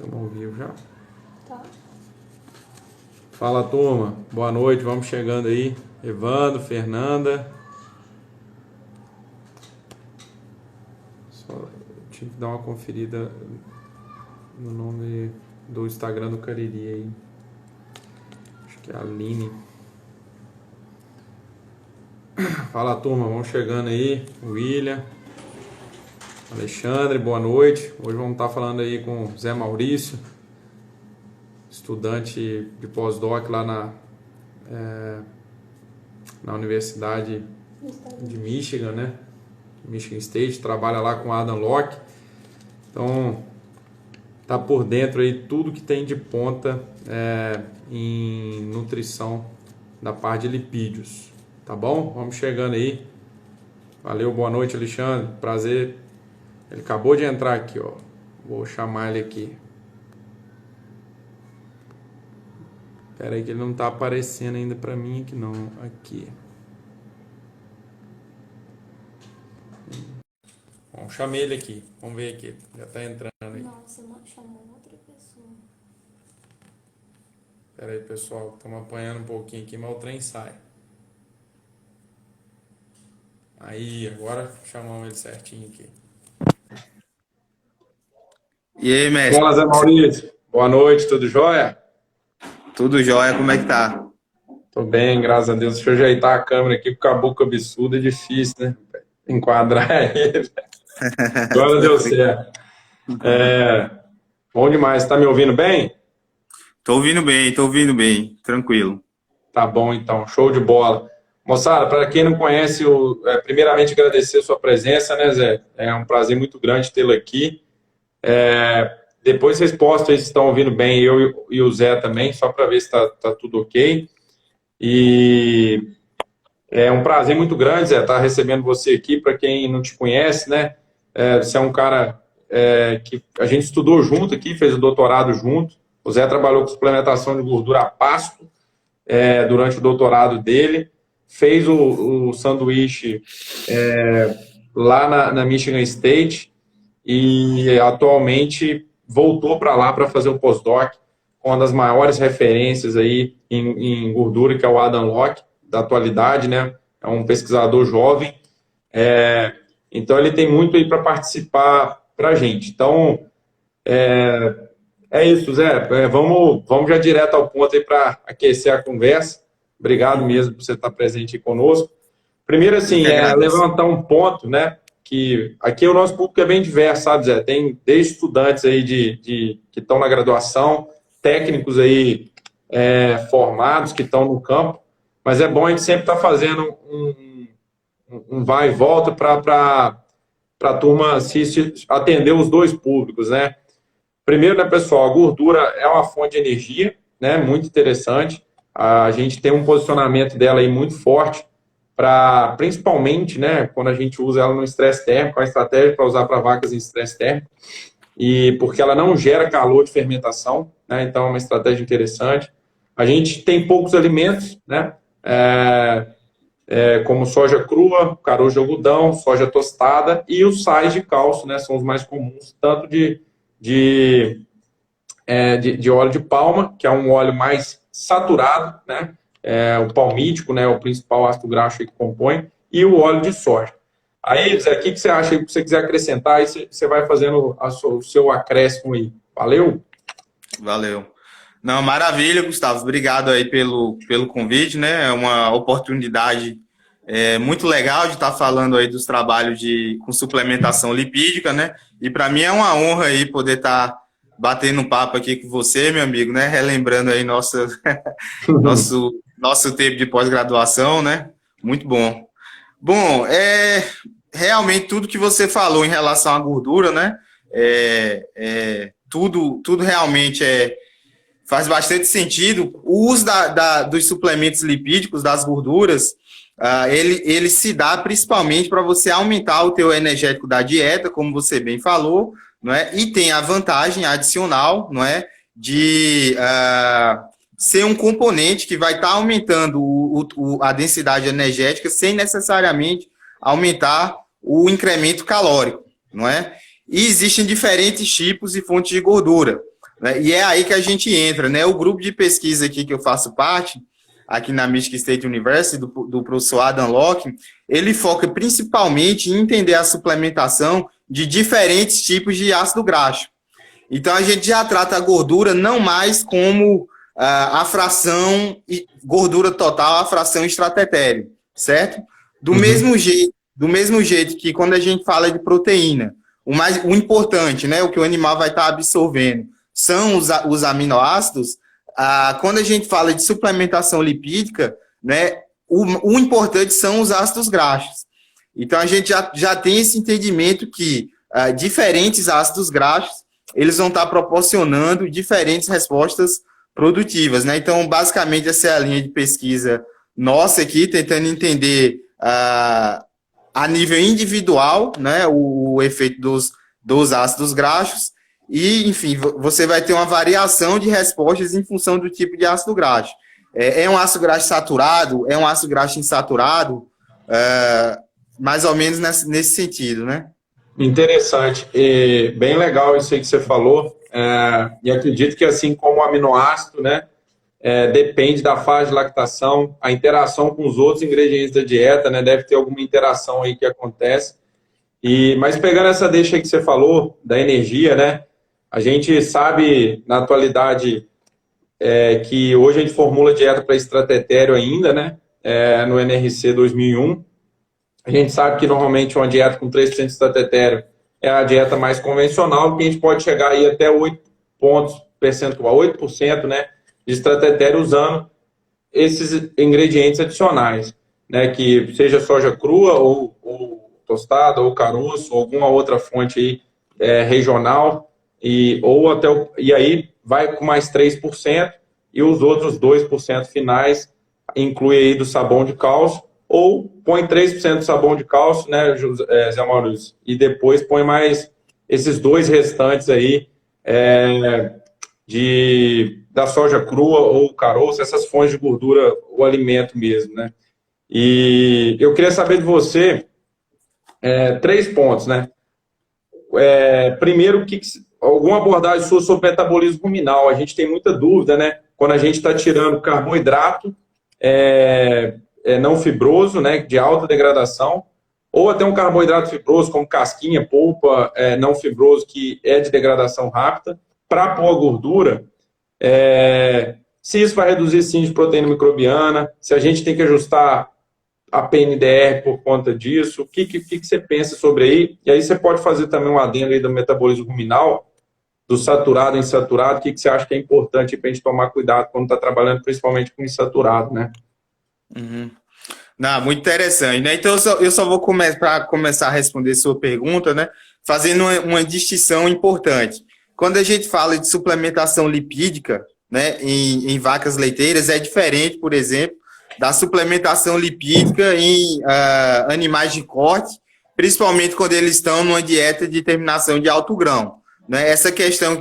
Estamos ao vivo já. Tá. Fala, turma. Boa noite. Vamos chegando aí. Evandro, Fernanda. Só tive que dar uma conferida no nome do Instagram do Cariri aí. Acho que é a Aline. Fala, turma. Vamos chegando aí. William. Alexandre, boa noite. Hoje vamos estar falando aí com o Zé Maurício, estudante de pós-doc lá na Universidade de Michigan, né? Michigan State, trabalha lá com Adam Locke. Então, tá por dentro aí tudo que tem de ponta em nutrição da parte de lipídios, tá bom? Vamos chegando aí. Valeu, boa noite, Alexandre. Prazer. Ele acabou de entrar aqui, ó. Vou chamar ele aqui. Espera aí que ele não tá aparecendo ainda pra mim aqui não. Aqui. Bom, chamei ele aqui. Vamos ver aqui. Já tá entrando aí. Não, você chamou outra pessoa. Espera aí, pessoal. Estamos apanhando um pouquinho aqui, mas o trem sai. Aí, agora chamamos ele certinho aqui. E aí, mestre? Fala, Zé Maurício. Boa noite, tudo jóia? Tudo jóia, como é que tá? Tô bem, graças a Deus. Deixa eu ajeitar a câmera aqui, porque a boca absurda é difícil, né? Enquadrar ele. Agora deu certo. Bom demais. Tá me ouvindo bem? Tô ouvindo bem, tranquilo. Tá bom, então. Show de bola. Moçada, para quem não conhece, primeiramente agradecer a sua presença, né, Zé? É um prazer muito grande tê-lo aqui. Depois vocês postam aí se estão ouvindo bem, eu e o Zé também, só para ver se tá tudo ok. E é um prazer muito grande, Zé, estar recebendo você aqui. Para quem não te conhece, né? Você é um cara que a gente estudou junto aqui, fez o doutorado junto. O Zé trabalhou com suplementação de gordura a pasto durante o doutorado dele. Fez o sanduíche lá na Michigan State e atualmente voltou para lá para fazer o pós-doc com uma das maiores referências aí em gordura, que é o Adam Locke, da atualidade, né? É um pesquisador jovem. Então, ele tem muito aí para participar para a gente. Então, é isso, Zé. Vamos já direto ao ponto aí para aquecer a conversa. Obrigado mesmo por você estar presente aí conosco. Primeiro, assim, levantar um ponto, né? Que aqui o nosso público é bem diverso, sabe, Zé? Tem desde estudantes aí que estão na graduação, técnicos aí formados que estão no campo, mas é bom a gente sempre estar fazendo um vai e volta para a turma se atender os dois públicos, né? Primeiro, né, pessoal, a gordura é uma fonte de energia, né? Muito interessante. A gente tem um posicionamento dela aí muito forte, principalmente, né, quando a gente usa ela no estresse térmico, a estratégia para usar para vacas em estresse térmico, e porque ela não gera calor de fermentação, né, então é uma estratégia interessante. A gente tem poucos alimentos, né, como soja crua, caroço de algodão, soja tostada e os sais de cálcio, né, são os mais comuns, tanto de óleo de palma, que é um óleo mais saturado, né, o palmítico, né, o principal ácido graxo que compõe, e o óleo de soja. Aí, Zé, o que você acha aí, que você quiser acrescentar, aí você vai fazendo o seu acréscimo aí. Valeu? Valeu. Não, maravilha, Gustavo. Obrigado aí pelo convite, né? É uma oportunidade muito legal de estar falando aí dos trabalhos com suplementação lipídica, né? E para mim é uma honra aí poder estar batendo um papo aqui com você, meu amigo, né? Relembrando aí nosso tempo de pós-graduação, né? Muito bom. Bom, realmente tudo que você falou em relação à gordura, né? Tudo realmente faz bastante sentido. O uso dos suplementos lipídicos, das gorduras, ele se dá principalmente para você aumentar o teu energético da dieta, como você bem falou, não é? E tem a vantagem adicional, não é, de ser um componente que vai estar aumentando a densidade energética sem necessariamente aumentar o incremento calórico, não é? E existem diferentes tipos e fontes de gordura. né? E é aí que a gente entra, né? O grupo de pesquisa aqui que eu faço parte, aqui na Michigan State University, do professor Adam Locke, ele foca principalmente em entender a suplementação de diferentes tipos de ácido graxo. Então, a gente já trata a gordura não mais como a fração gordura total, a fração extratetéreo, certo? Do mesmo jeito que quando a gente fala de proteína, o importante, né, o que o animal vai estar absorvendo, são os aminoácidos. Quando a gente fala de suplementação lipídica, né, o importante são os ácidos graxos. Então, a gente já tem esse entendimento que diferentes ácidos graxos, eles vão estar proporcionando diferentes respostas produtivas, né? Então, basicamente, essa é a linha de pesquisa nossa aqui, tentando entender a nível individual, né, o efeito dos ácidos graxos e, enfim, você vai ter uma variação de respostas em função do tipo de ácido graxo. É um ácido graxo saturado? É um ácido graxo insaturado? Mais ou menos nesse sentido, né? Interessante. E bem legal isso aí que você falou. E acredito que, assim como o aminoácido, né, depende da fase de lactação, a interação com os outros ingredientes da dieta, né, deve ter alguma interação aí que acontece. Mas pegando essa deixa aí que você falou, da energia, né, a gente sabe, na atualidade, que hoje a gente formula dieta para estratério ainda, né, no NRC 2001. A gente sabe que normalmente uma dieta com 3% de estratério é a dieta mais convencional, que a gente pode chegar aí até 8 pontos percentual, 8%, né, de estratério usando esses ingredientes adicionais, né, que seja soja crua ou tostada ou caroço, ou alguma outra fonte aí, regional, e aí vai com mais 3%, e os outros 2% finais inclui aí do sabão de cálcio, ou põe 3% de sabão de cálcio, né, Zé Maurício, e depois põe mais esses 2 restantes aí da soja crua ou caroço, essas fontes de gordura, o alimento mesmo, né. E eu queria saber de você 3 pontos, né. Primeiro, alguma abordagem sua sobre metabolismo ruminal. A gente tem muita dúvida, né, quando a gente está tirando carboidrato não fibroso, né, de alta degradação, ou até um carboidrato fibroso, como casquinha, polpa, não fibroso, que é de degradação rápida, para pôr a gordura, se isso vai reduzir sim de proteína microbiana, se a gente tem que ajustar a PNDR por conta disso, o que você pensa sobre aí? E aí você pode fazer também um adendo aí do metabolismo ruminal, do saturado e insaturado, o que você acha que é importante para a gente tomar cuidado quando está trabalhando principalmente com insaturado, né? Uhum. Não, muito interessante, né? Então, eu só vou começar a responder sua pergunta, né? Fazendo uma distinção importante. Quando a gente fala de suplementação lipídica, né, em vacas leiteiras, é diferente, por exemplo, da suplementação lipídica em animais de corte, principalmente quando eles estão numa dieta de terminação de alto grão, né? Essa questão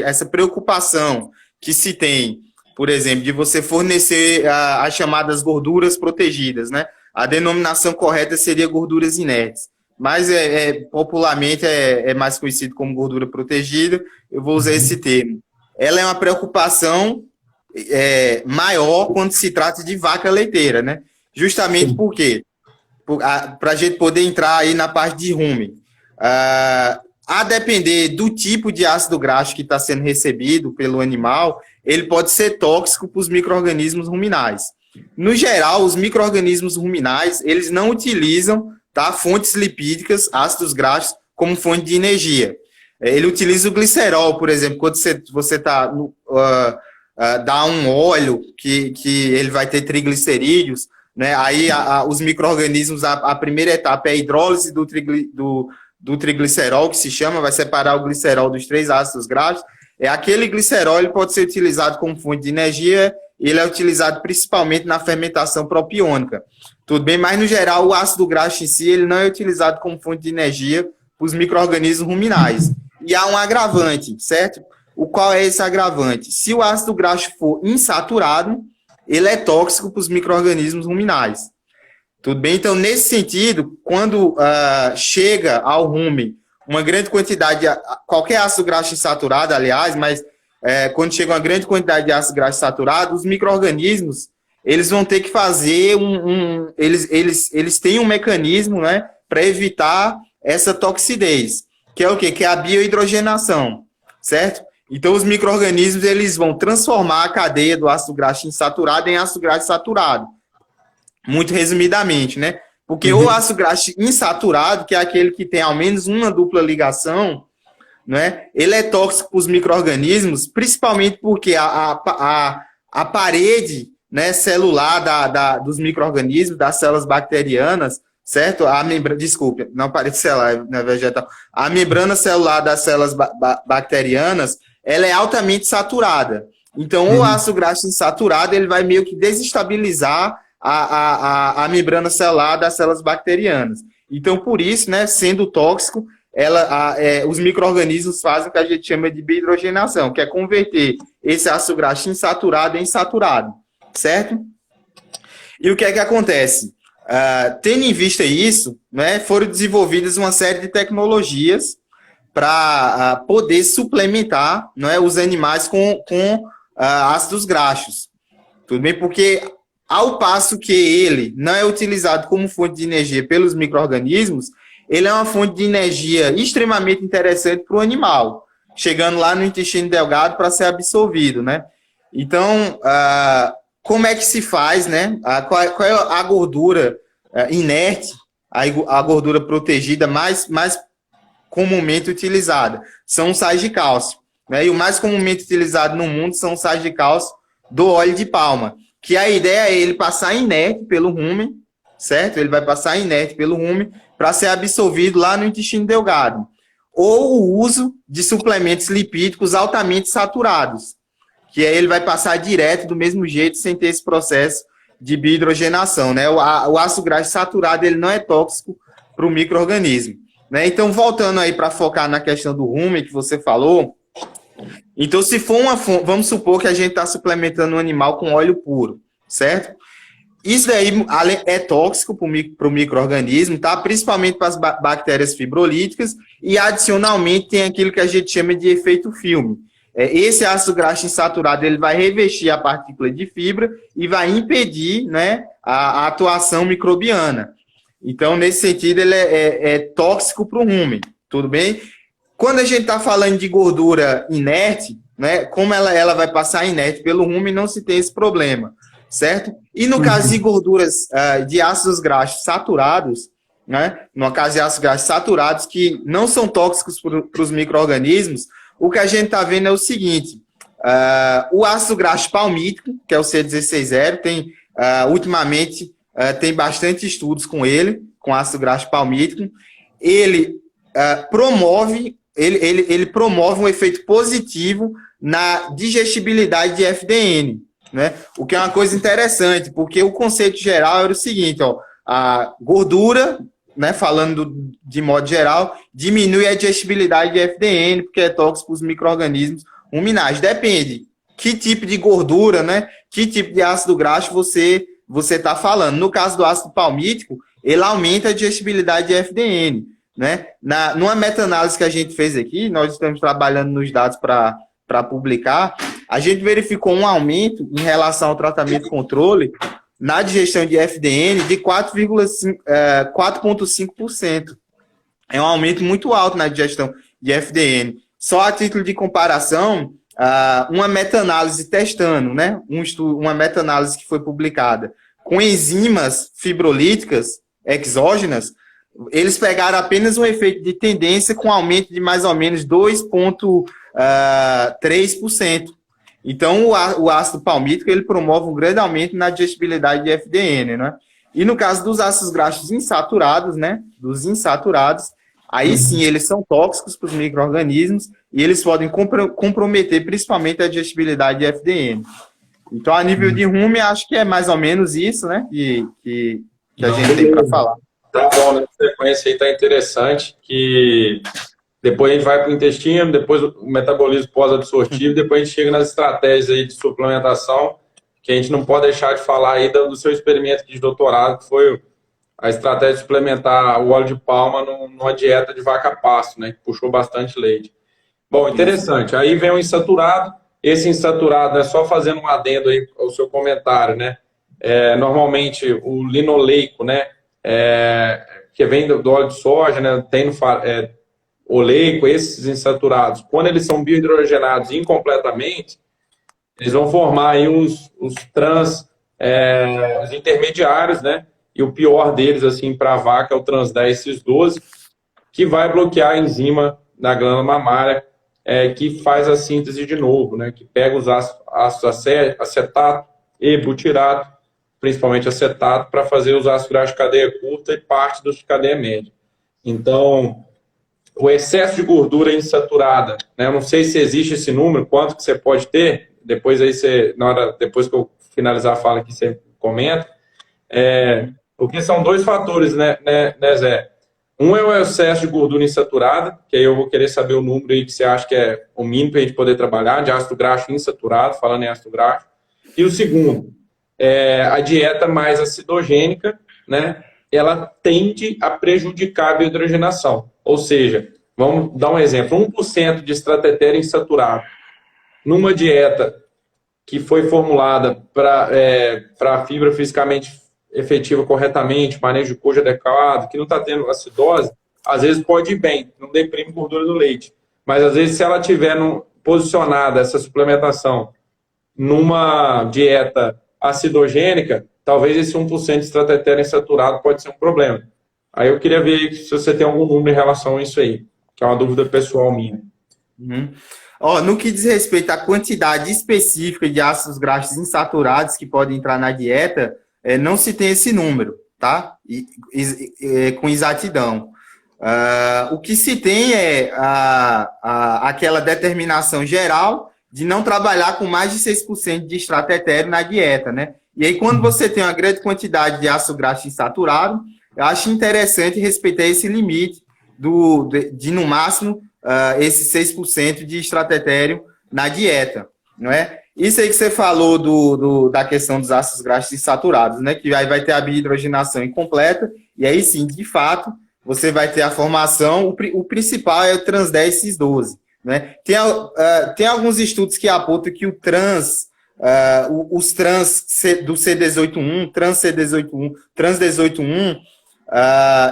essa preocupação que se tem, por exemplo, de você fornecer as chamadas gorduras protegidas, né? A denominação correta seria gorduras inertes, mas popularmente é mais conhecido como gordura protegida, eu vou usar esse termo. Ela é uma preocupação maior quando se trata de vaca leiteira, né? Justamente por quê? Para a gente poder entrar aí na parte de rumen. A depender do tipo de ácido graxo que está sendo recebido pelo animal, ele pode ser tóxico para os micro-organismos ruminais. No geral, os micro-organismos ruminais, eles não utilizam fontes lipídicas, ácidos graxos, como fonte de energia. Ele utiliza o glicerol, por exemplo, quando você dá um óleo que ele vai ter triglicerídeos, né? Aí os micro-organismos, a primeira etapa é a hidrólise do triglicerol, que se chama, vai separar o glicerol dos 3 ácidos graxos. Aquele glicerol ele pode ser utilizado como fonte de energia, ele é utilizado principalmente na fermentação propiônica. Tudo bem, mas no geral o ácido graxo em si ele não é utilizado como fonte de energia para os micro-organismos ruminais. E há um agravante, certo? Qual é esse agravante? Se o ácido graxo for insaturado, ele é tóxico para os micro-organismos ruminais. Tudo bem? Então, nesse sentido, quando chega ao rumen uma grande quantidade, qualquer ácido graxo insaturado, aliás, mas quando chega uma grande quantidade de ácido graxo saturado, os micro-organismos, eles vão ter que fazer eles têm um mecanismo, né, para evitar essa toxidez, que é o quê? Que é a biohidrogenação, certo? Então, os micro-organismos, eles vão transformar a cadeia do ácido graxo insaturado em ácido graxo saturado. Muito resumidamente, né? Porque o ácido graxo insaturado, que é aquele que tem ao menos uma dupla ligação, né? Ele é tóxico para os micro-organismos, principalmente porque a parede, né, celular dos micro-organismos, das células bacterianas, certo? Desculpe, não parede celular, não é vegetal. A membrana celular das células bacterianas, ela é altamente saturada. Então, o ácido graxo insaturado, ele vai meio que desestabilizar a membrana celular das células bacterianas. Então, por isso, né, sendo tóxico, os micro-organismos fazem o que a gente chama de biohidrogenação, que é converter esse ácido graxo insaturado em saturado, certo? E o que é que acontece? Tendo em vista isso, né, foram desenvolvidas uma série de tecnologias para poder suplementar, né, os animais com ácidos graxos. Tudo bem? Porque ao passo que ele não é utilizado como fonte de energia pelos micro-organismos, ele é uma fonte de energia extremamente interessante para o animal, chegando lá no intestino delgado para ser absorvido, né? Então, como é que se faz, né? Qual é a gordura inerte, a gordura protegida mais comumente utilizada? São os sais de cálcio, né? E o mais comumente utilizado no mundo são os sais de cálcio do óleo de palma, que a ideia é ele passar inerte pelo rumen, certo? Ele vai passar inerte pelo rumen para ser absorvido lá no intestino delgado. Ou o uso de suplementos lipídicos altamente saturados, que aí ele vai passar direto do mesmo jeito, sem ter esse processo de biohidrogenação, né? O ácido graxo saturado, ele não é tóxico para o micro-organismo, né? Então, voltando aí para focar na questão do rumen que você falou, então, se for vamos supor que a gente está suplementando um animal com óleo puro, certo? Isso daí é tóxico para o micro-organismo, tá? Principalmente para as bactérias fibrolíticas, e adicionalmente tem aquilo que a gente chama de efeito filme. Esse ácido graxo insaturado, ele vai revestir a partícula de fibra e vai impedir, né, a atuação microbiana. Então, nesse sentido, ele é tóxico para o rumen, tudo bem? Quando a gente está falando de gordura inerte, né, como ela vai passar inerte pelo rumen, não se tem esse problema, certo? E no caso de gorduras de ácidos graxos saturados, né, no caso de ácidos graxos saturados que não são tóxicos para os micro-organismos, o que a gente está vendo é o seguinte: o ácido graxo palmítico, que é o C16.0, ultimamente tem bastante estudos com ele, com ácido graxo palmítico. Ele promove um efeito positivo na digestibilidade de FDN, né? O que é uma coisa interessante, porque o conceito geral era o seguinte, ó, a gordura, né, falando de modo geral, diminui a digestibilidade de FDN, porque é tóxico para os micro-organismos ruminais. Depende que tipo de gordura, né, que tipo de ácido graxo você está falando. No caso do ácido palmítico, ele aumenta a digestibilidade de FDN, né? Numa meta-análise que a gente fez aqui, nós estamos trabalhando nos dados para publicar, a gente verificou um aumento em relação ao tratamento controle na digestão de FDN de 4,5%. É um aumento muito alto na digestão de FDN. Só a título de comparação, uma meta-análise testando, né? Uma meta-análise que foi publicada com enzimas fibrolíticas exógenas, eles pegaram apenas um efeito de tendência com aumento de mais ou menos 2,3%. Então, o ácido palmítico, ele promove um grande aumento na digestibilidade de FDN, né? E no caso dos ácidos graxos insaturados, né? Dos insaturados, aí sim, eles são tóxicos para os micro-organismos e eles podem comprometer principalmente a digestibilidade de FDN. Então, a nível de rumen, acho que é mais ou menos isso, né? Que a gente tem para falar. Tá bom, né? A sequência aí tá interessante, que depois a gente vai para o intestino, depois o metabolismo pós-absortivo, depois a gente chega nas estratégias aí de suplementação, que a gente não pode deixar de falar aí do seu experimento de doutorado, que foi a estratégia de suplementar o óleo de palma numa dieta de vaca pasto, né? Que puxou bastante leite. Bom, interessante. Aí vem o insaturado, esse insaturado, né, só fazendo um adendo aí ao seu comentário, né, normalmente o linoleico, né, que vem do óleo de soja, né, tem no oleico, esses insaturados, quando eles são biohidrogenados incompletamente, eles vão formar aí os os intermediários, né, e o pior deles, assim, para a vaca é o trans 10 cis 12, que vai bloquear a enzima da glândula mamária, que faz a síntese de novo, né, que pega os ácidos acetato e butirato, principalmente acetato, para fazer os ácidos graxos de cadeia curta e parte dos de cadeia média. Então, o excesso de gordura insaturada, né, eu não sei se existe esse número, quanto que você pode ter, depois aí você, depois que eu finalizar a fala aqui, você comenta, porque são dois fatores, né, Zé? Um é o excesso de gordura insaturada, que aí eu vou querer saber o número aí que você acha que é o mínimo para a gente poder trabalhar, de ácido graxo insaturado, falando em ácido graxo. E o segundo, a dieta mais acidogênica, né, ela tende a prejudicar a biohidrogenação. Ou seja, vamos dar um exemplo, 1% de estratetério insaturado numa dieta que foi formulada para fibra fisicamente efetiva corretamente, manejo de coxa adequado, que não está tendo acidose, às vezes pode ir bem, não deprime gordura do leite. Mas às vezes se ela tiver posicionada, essa suplementação, numa dieta acidogênica, talvez esse 1% de estratetério insaturado pode ser um problema. Aí eu queria ver se você tem algum número em relação a isso aí, que é uma dúvida pessoal minha. Uhum. No que diz respeito à quantidade específica de ácidos graxos insaturados que podem entrar na dieta, não se tem esse número, tá? Com exatidão. O que se tem é aquela determinação geral de não trabalhar com mais de 6% de estratetério na dieta, né? E aí, quando você tem uma grande quantidade de ácido graxo insaturado, eu acho interessante respeitar esse limite de no máximo, esse 6% de estratetério na dieta, não é? Isso aí que você falou da questão dos ácidos graxos insaturados, né? Que aí vai ter a biohidrogenação incompleta, e aí sim, de fato, você vai ter a formação, o principal é o trans 10 cis 12, né? Tem alguns estudos que apontam que os trans do C18.1, trans C18.1, trans 18.1,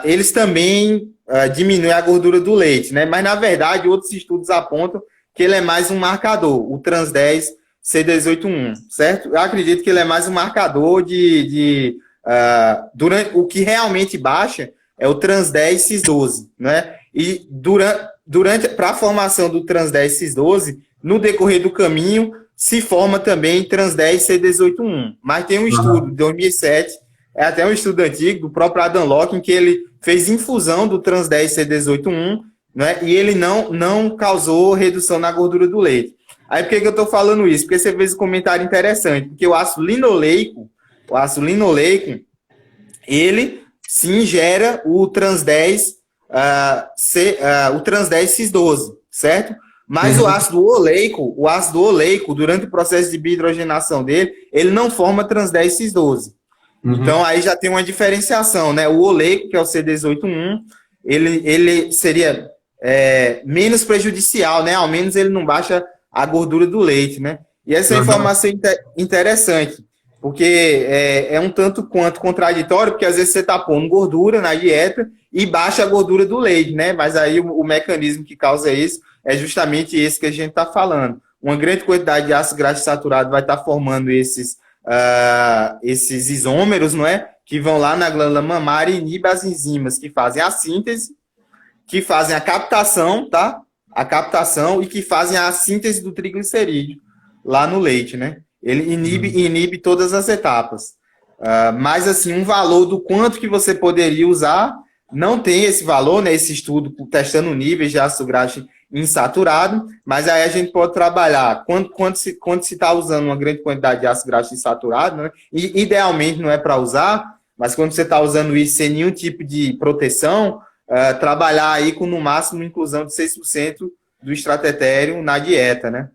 eles também diminuem a gordura do leite, né? Mas, na verdade, outros estudos apontam que ele é mais um marcador, o trans 10 C18.1, certo? Eu acredito que ele é mais um marcador durante o que realmente baixa é o trans 10 cis 12, né? E para a formação do trans 10 cis 12, no decorrer do caminho, se forma também trans 10 C18.1. Mas tem um estudo de 2007, até um estudo antigo, do próprio Adam Locke, em que ele fez infusão do trans 10 C18.1, né? E ele não causou redução na gordura do leite. Aí por que eu estou falando isso? Porque você fez um comentário interessante, porque o ácido linoleico, ele sim gera o trans 10, o trans 10 cis 12, certo? Mas o ácido oleico, durante o processo de biohidrogenação dele, ele não forma trans 10 cis 12. Então aí já tem uma diferenciação, né? O oleico, que é o C18.1, ele seria menos prejudicial, né? Ao menos ele não baixa a gordura do leite, né? E essa informação é interessante, porque é um tanto quanto contraditório, porque às vezes você está pondo gordura na dieta e baixa a gordura do leite, né? Mas aí o mecanismo que causa isso é justamente esse que a gente está falando. Uma grande quantidade de ácido graxo saturado vai estar formando esses isômeros, não é? Que vão lá na glândula mamária e inibem as enzimas que fazem a síntese, que fazem a captação, tá? A captação e que fazem a síntese do triglicerídeo lá no leite, né? Ele inibe todas as etapas. Mas, assim, um valor do quanto que você poderia usar, não tem esse valor, né? Esse estudo testando níveis de ácido graxo insaturado, mas aí a gente pode trabalhar quando se está usando uma grande quantidade de ácido graxo insaturado, né? E idealmente não é para usar, mas quando você está usando isso sem nenhum tipo de proteção, trabalhar aí com no máximo inclusão de 6% do estratetério na dieta, né?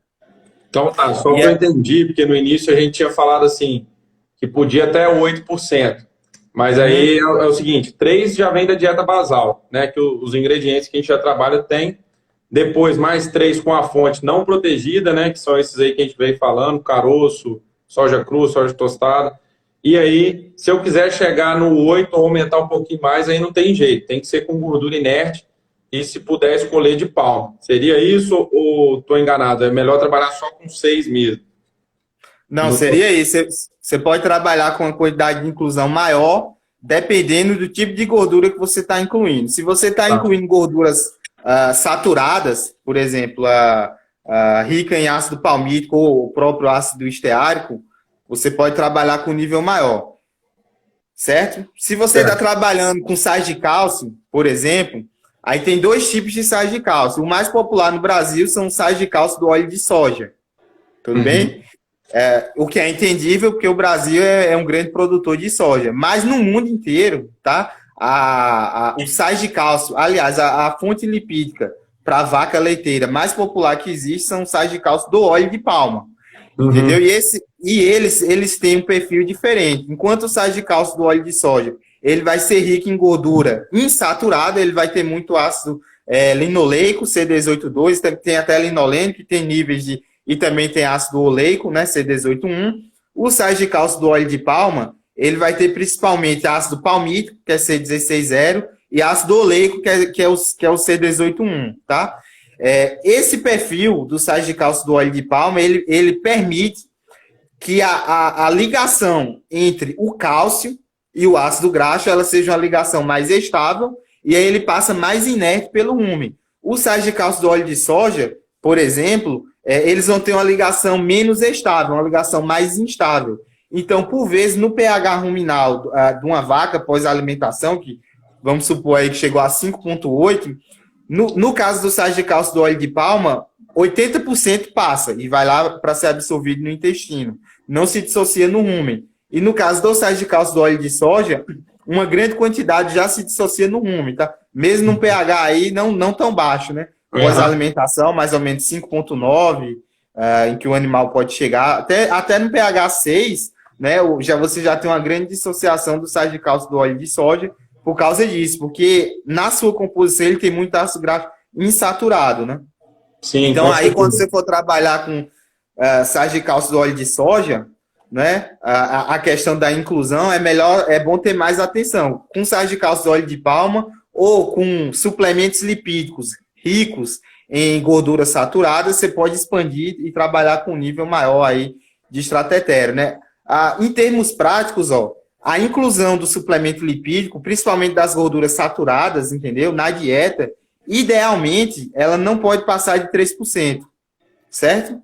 Então tá, só que eu entendi, porque no início a gente tinha falado assim, que podia até 8%, mas aí é o seguinte, 3 já vem da dieta basal, né? Que os ingredientes que a gente já trabalha tem, depois mais 3 com a fonte não protegida, né? Que são esses aí que a gente veio falando, caroço, soja crua, soja tostada. E aí, se eu quiser chegar no 8 ou aumentar um pouquinho mais, aí não tem jeito, tem que ser com gordura inerte e se puder escolher de palma. Seria isso ou estou enganado? É melhor trabalhar só com 6 mesmo? Não, seria isso. Você pode trabalhar com uma quantidade de inclusão maior, dependendo do tipo de gordura que você está incluindo. Se você está incluindo gorduras saturadas, por exemplo, rica em ácido palmítico ou o próprio ácido esteárico, você pode trabalhar com nível maior, certo? Se você está trabalhando com sais de cálcio, por exemplo, aí tem 2 tipos de sais de cálcio. O mais popular no Brasil são os sais de cálcio do óleo de soja. Tudo bem? O que é entendível, porque o Brasil é um grande produtor de soja. Mas no mundo inteiro, tá? Os sais de cálcio, aliás, a fonte lipídica para a vaca leiteira mais popular que existe são os sais de cálcio do óleo de palma. Entendeu? E eles têm um perfil diferente. Enquanto o sais de cálcio do óleo de soja, ele vai ser rico em gordura insaturada, ele vai ter muito ácido linoleico, C18,2, tem até linolênico, que tem níveis de... E também tem ácido oleico, né, C18,1. O sais de cálcio do óleo de palma, ele vai ter principalmente ácido palmítico, que é C16,0, e ácido oleico, que é o C18,1, tá? Esse perfil do sais de cálcio do óleo de palma, ele permite que a ligação entre o cálcio e o ácido graxo, ela seja uma ligação mais estável, e aí ele passa mais inerte pelo rumen. O sais de cálcio do óleo de soja, por exemplo, eles vão ter uma ligação menos estável, uma ligação mais instável. Então, por vezes, no pH ruminal de uma vaca pós-alimentação, que vamos supor aí que chegou a 5,8, no caso do sais de cálcio do óleo de palma, 80% passa e vai lá para ser absorvido no intestino. Não se dissocia no rumen. E no caso do sais de cálcio do óleo de soja, uma grande quantidade já se dissocia no rumen, tá? Mesmo num pH aí não tão baixo, né? Pós-alimentação, mais ou menos 5,9, em que o animal pode chegar, até no pH 6, né? Você já tem uma grande dissociação do sais de cálcio do óleo de soja por causa disso, porque na sua composição ele tem muito ácido graxo insaturado, né? Sim, então aí quando você for trabalhar com sais de cálcio do óleo de soja, né? A questão da inclusão é bom ter mais atenção. Com sais de cálcio do óleo de palma ou com suplementos lipídicos ricos em gorduras saturadas, você pode expandir e trabalhar com um nível maior aí de estratégia, né? Em termos práticos, a inclusão do suplemento lipídico, principalmente das gorduras saturadas, entendeu? Na dieta, idealmente, ela não pode passar de 3%, certo?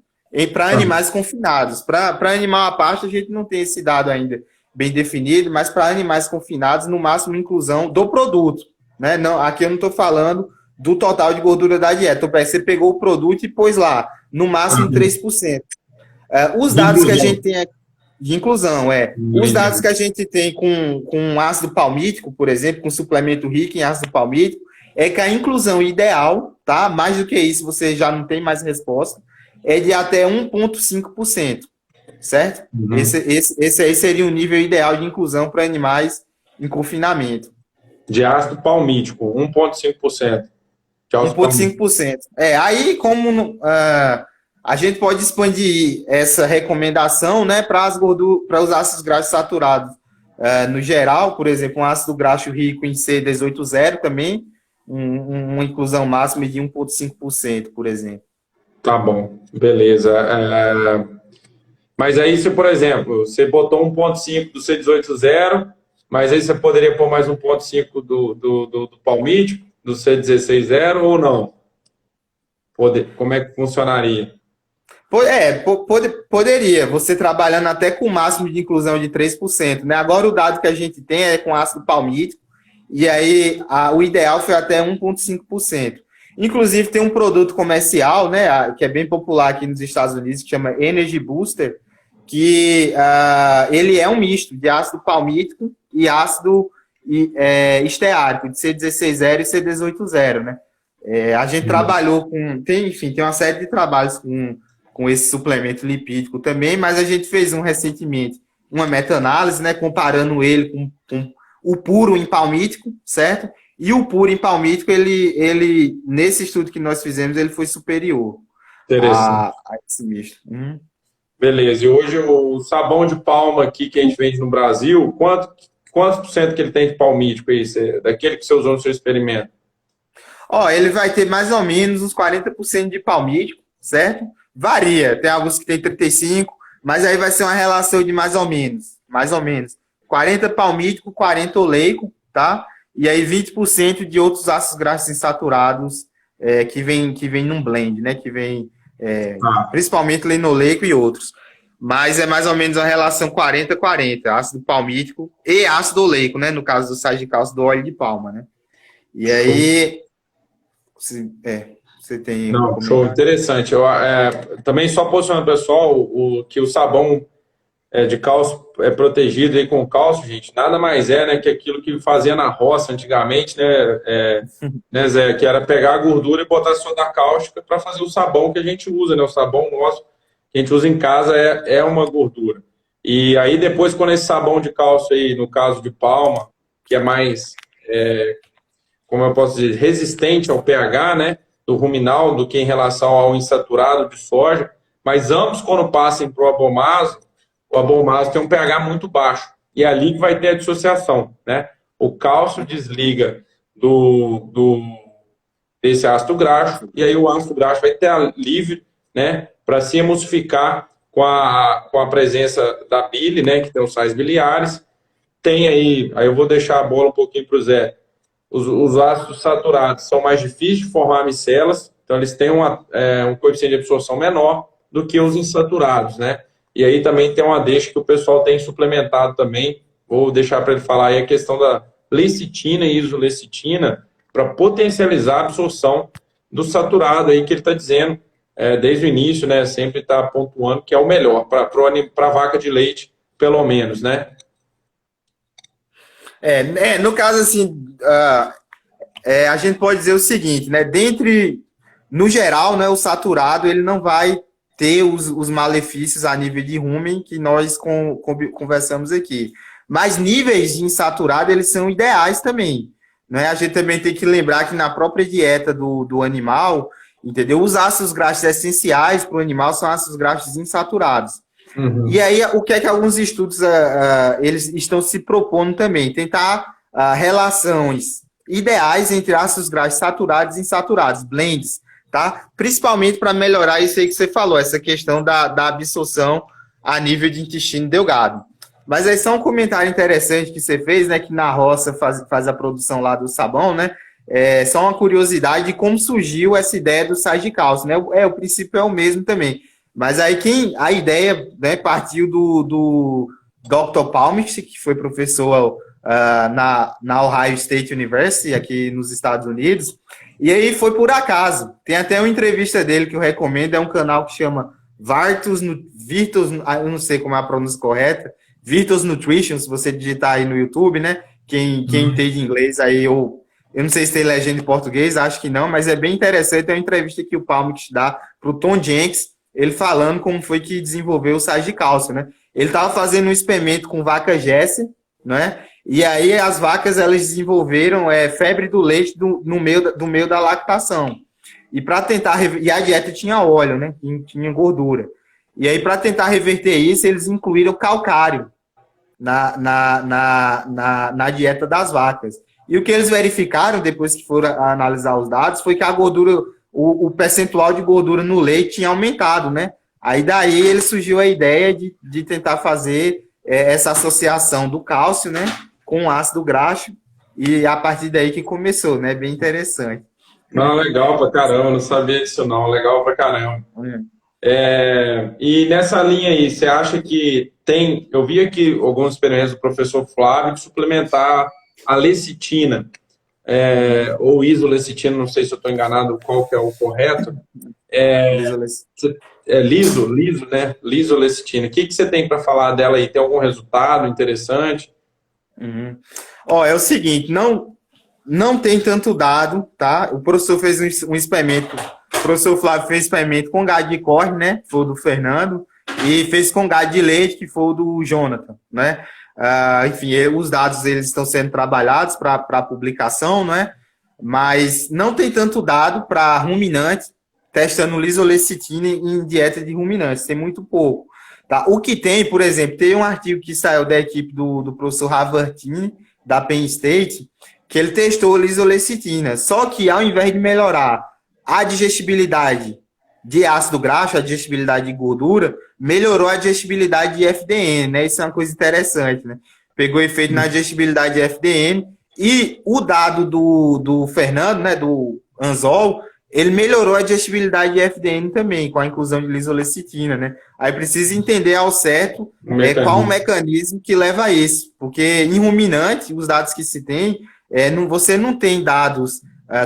Para animais confinados. Para animal à parte, a gente não tem esse dado ainda bem definido, mas para animais confinados, no máximo, inclusão do produto, né? Não, aqui eu não estou falando do total de gordura da dieta. Então, você pegou o produto e pôs lá, no máximo 3%. Os dados que a gente tem aqui, de inclusão, os dados que a gente tem com ácido palmítico, por exemplo, com suplemento rico em ácido palmítico, é que a inclusão ideal, tá? Mais do que isso, você já não tem mais resposta, é de até 1,5%, certo? Esse aí seria o nível ideal de inclusão para animais em confinamento. De ácido palmítico, 1,5%. 1,5%. Aí, como a gente pode expandir essa recomendação, né, para os ácidos graxos saturados no geral, por exemplo, um ácido graxo rico em C18,0 também, uma inclusão máxima de 1,5%, por exemplo. Tá bom, beleza. Mas aí, se, por exemplo, você botou 1,5 do C18,0, mas aí você poderia pôr mais 1,5 do palmítico, do C16,0 ou não? Como é que funcionaria? Poderia. Você trabalhando até com o máximo de inclusão de 3%. Né? Agora o dado que a gente tem é com ácido palmítico, e aí o ideal foi até 1,5%. Inclusive tem um produto comercial, né, que é bem popular aqui nos Estados Unidos, que chama Energy Booster, que ele é um misto de ácido palmítico e ácido esteárico, de C16,0 e C18,0, né? A gente trabalhou tem uma série de trabalhos com esse suplemento lipídico também, mas a gente fez recentemente uma meta-análise, né, comparando ele com o puro em palmítico, certo? E o purim palmítico, ele nesse estudo que nós fizemos, ele foi superior Interessante. a esse misto. Beleza. E hoje o sabão de palma aqui que a gente vende no Brasil, quantos por cento que ele tem de palmítico aí? Daquele que você usou no seu experimento? Ó, ele vai ter mais ou menos uns 40% de palmítico, certo? Varia. Tem alguns que tem 35%, mas aí vai ser uma relação de mais ou menos. Mais ou menos. 40 palmítico, 40 oleico, tá? E aí 20% de outros ácidos graxos insaturados que vem num blend, né? Que vem principalmente linoleico e outros. Mas é mais ou menos uma relação 40-40, ácido palmítico e ácido oleico, né? No caso do sais de cálcio do óleo de palma, né? E aí você tem... Não, show, interessante. Também só posicionando, pessoal, que o sabão de cálcio é protegido aí com cálcio, gente, nada mais né, que aquilo que fazia na roça antigamente, né, Zé, que era pegar a gordura e botar soda cáustica para fazer o sabão que a gente usa, né? O sabão nosso que a gente usa em casa é uma gordura. E aí depois, quando esse sabão de cálcio aí, no caso de palma, que é mais, como eu posso dizer, resistente ao pH, né, do ruminal, do que em relação ao insaturado de soja, mas ambos, quando passem para o abomaso tem um pH muito baixo, e é ali que vai ter a dissociação, né? O cálcio desliga desse ácido graxo, e aí o ácido graxo vai ter livre, né, para se emulsificar com a presença da bile, né, que tem os sais biliares. Tem aí eu vou deixar a bola um pouquinho para o Zé. Os ácidos saturados são mais difíceis de formar micelas, então eles têm um coeficiente de absorção menor do que os insaturados, né? E aí também tem uma deixa que o pessoal tem suplementado também, vou deixar para ele falar aí a questão da lecitina e isolecitina para potencializar a absorção do saturado aí que ele está dizendo desde o início, né? Sempre está pontuando que é o melhor para a vaca de leite, pelo menos, né? No caso, assim, a gente pode dizer o seguinte, né? No geral, né, o saturado ele não vai ter os malefícios a nível de rumen que nós conversamos aqui. Mas níveis de insaturado, eles são ideais também. Né? A gente também tem que lembrar que na própria dieta do animal, entendeu? Os ácidos graxos essenciais para o animal são ácidos graxos insaturados. Uhum. E aí, o que é que alguns estudos eles estão se propondo também? Tentar relações ideais entre ácidos graxos saturados e insaturados, blends, tá? Principalmente para melhorar isso aí que você falou, essa questão da absorção a nível de intestino delgado. Mas aí só um comentário interessante que você fez, né? Que na roça faz a produção lá do sabão, né? Só uma curiosidade de como surgiu essa ideia do sais de cálcio, né? O princípio é o mesmo também. Mas aí a ideia, né, partiu do Dr. Palmich, que foi professor na Ohio State University, aqui nos Estados Unidos, e aí foi por acaso. Tem até uma entrevista dele que eu recomendo, é um canal que chama Virtus, eu não sei como é a pronúncia correta, Virtus Nutrition, se você digitar aí no YouTube, né? Quem entende inglês aí, eu não sei se tem legenda em português, acho que não, mas é bem interessante, é uma entrevista que o Palmich dá para o Tom Jenks, ele falando como foi que desenvolveu o sais de cálcio, né? Ele estava fazendo um experimento com vaca Jesse, né? E aí as vacas elas desenvolveram febre do leite no meio da lactação. E para tentar e a dieta tinha óleo, né? Tinha gordura. E aí para tentar reverter isso eles incluíram calcário na dieta das vacas. E o que eles verificaram depois que foram analisar os dados foi que a gordura, o percentual de gordura no leite tinha aumentado, né? Aí daí surgiu a ideia de tentar fazer essa associação do cálcio, né, com o ácido graxo, e a partir daí que começou, né? Bem interessante. Não, legal pra caramba, não sabia disso não, legal pra caramba. E nessa linha aí, você acha que eu vi aqui alguns experimentos do professor Flávio de suplementar a lecitina, ou isolecitina, não sei se eu estou enganado qual que é o correto. Né? Lisolecitina. O que você tem para falar dela aí? Tem algum resultado interessante? É o seguinte, não tem tanto dado, tá? O professor fez um experimento, o professor Flávio fez experimento com gado de corte, né? Que foi o do Fernando, e fez com gado de leite, que foi o do Jonathan, né? Enfim, os dados eles estão sendo trabalhados para publicação, né? Mas não tem tanto dado para ruminantes testando lisolecitina em dieta de ruminantes, tem muito pouco. Tá? O que tem, por exemplo, tem um artigo que saiu da equipe do professor Ravartini, da Penn State, que ele testou lisolecitina, só que ao invés de melhorar a digestibilidade de ácido graxo, a digestibilidade de gordura, melhorou a digestibilidade de FDN, né? Isso é uma coisa interessante, né? Pegou efeito na digestibilidade de FDN e o dado do Fernando, né, do Anzol, ele melhorou a digestibilidade de FDN também, com a inclusão de lisolecitina, né? Aí precisa entender ao certo qual o mecanismo que leva a isso, porque em ruminante, os dados que se tem, você não tem dados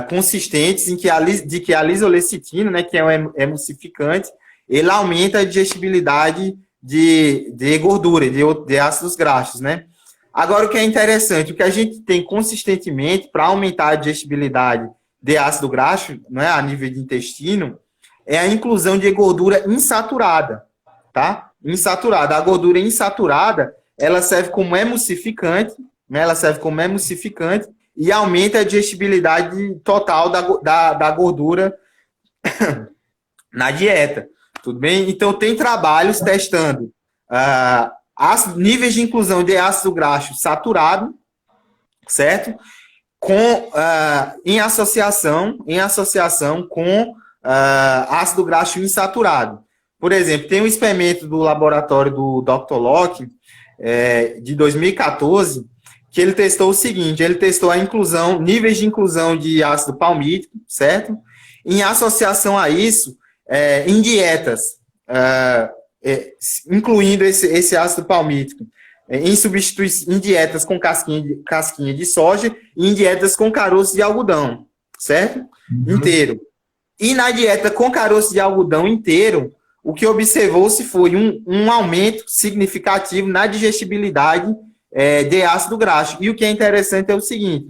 consistentes em de que a lisolecitina, né, que é um emulsificante, ele aumenta a digestibilidade de gordura, de ácidos graxos, né? Agora, o que é interessante, o que a gente tem consistentemente para aumentar a digestibilidade de ácido graxo, né, a nível de intestino, é a inclusão de gordura insaturada, tá? Insaturada. A gordura insaturada, ela serve como emulsificante, né? Ela serve como emulsificante e aumenta a digestibilidade total da gordura na dieta, tudo bem? Então, tem trabalhos testando níveis de inclusão de ácido graxo saturado, certo? Em associação com ácido graxo insaturado. Por exemplo, tem um experimento do laboratório do Dr. Locke, de 2014, que ele testou o seguinte, ele testou níveis de inclusão de ácido palmítico, certo? Em associação a isso, em dietas, incluindo esse ácido palmítico, em dietas com casquinha de soja e em dietas com caroço de algodão, certo? Inteiro. E na dieta com caroço de algodão inteiro, o que observou-se foi um aumento significativo na digestibilidade de ácido graxo. E o que é interessante é o seguinte,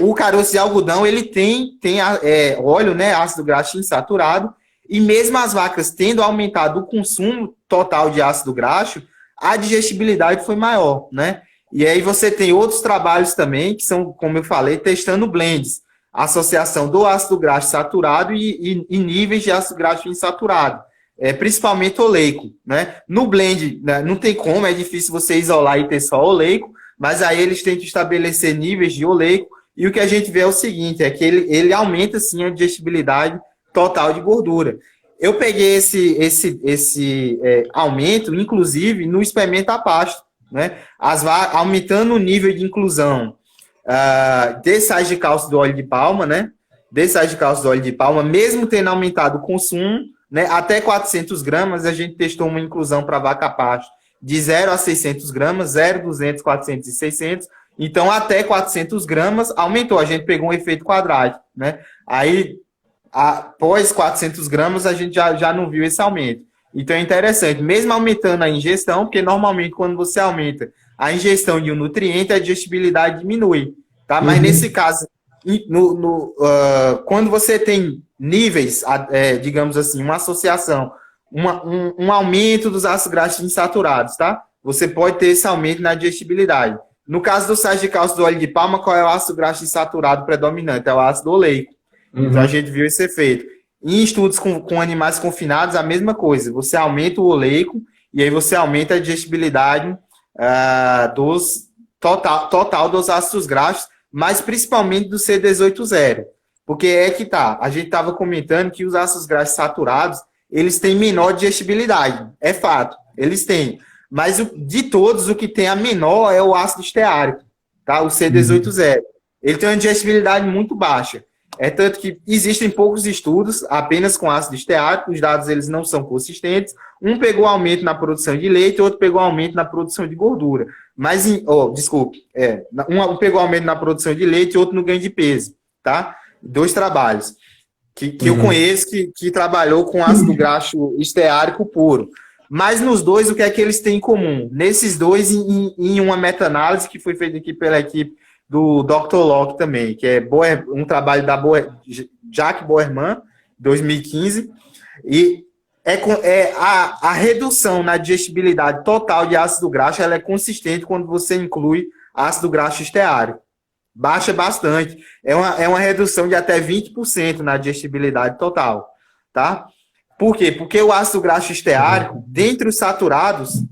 o caroço de algodão, ele tem óleo, né, ácido graxo insaturado, e mesmo as vacas tendo aumentado o consumo total de ácido graxo, a digestibilidade foi maior, né? E aí você tem outros trabalhos também, que são, como eu falei, testando blends, associação do ácido graxo saturado e níveis de ácido graxo insaturado, principalmente oleico, né? No blend, né, não tem como, é difícil você isolar e ter só oleico, mas aí eles tentam estabelecer níveis de oleico, e o que a gente vê é o seguinte, é que ele aumenta, sim, a digestibilidade total de gordura. Eu peguei esse aumento, inclusive, no experimento a pasto, né? Aumentando o nível de inclusão de sais de cálcio do óleo de palma, né? De sais de cálcio do óleo de palma, mesmo tendo aumentado o consumo, né? Até 400 gramas, a gente testou uma inclusão para vaca a pasto de 0 a 600 gramas, 0, 200, 400 e 600. Então, até 400 gramas aumentou. A gente pegou um efeito quadrático, né? Aí, após 400 gramas, a gente já não viu esse aumento. Então, é interessante, mesmo aumentando a ingestão, porque normalmente quando você aumenta a ingestão de um nutriente, a digestibilidade diminui, tá? Mas nesse caso, quando você tem níveis, digamos assim, uma associação, um aumento dos ácidos graxos insaturados, tá? Você pode ter esse aumento na digestibilidade. No caso do sais de cálcio do óleo de palma, qual é o ácido graxo insaturado predominante? É o ácido oleico. Então, a gente viu esse efeito. Em estudos com animais confinados, a mesma coisa. Você aumenta o oleico e aí você aumenta a digestibilidade total dos ácidos graxos, mas principalmente do C18.0. Porque a gente estava comentando que os ácidos graxos saturados, eles têm menor digestibilidade. É fato, eles têm. Mas de todos, o que tem a menor é o ácido esteárico, tá? O C18.0. Ele tem uma digestibilidade muito baixa. É tanto que existem poucos estudos apenas com ácido esteárico, os dados eles não são consistentes. Um pegou aumento na produção de leite, outro pegou aumento na produção de gordura. Mas, um pegou aumento na produção de leite e outro no ganho de peso, tá? 2 trabalhos que eu conheço que trabalhou com ácido graxo esteárico puro. Mas nos dois, o que é que eles têm em comum? Nesses dois, em uma meta-análise que foi feita aqui pela equipe do Dr. Locke também, que é um trabalho da Jacques Boerman, 2015, e A redução na digestibilidade total de ácido graxo ela é consistente quando você inclui ácido graxo esteárico. Baixa bastante. É uma redução de até 20% na digestibilidade total. Tá? Por quê? Porque o ácido graxo esteárico, dentre os saturados,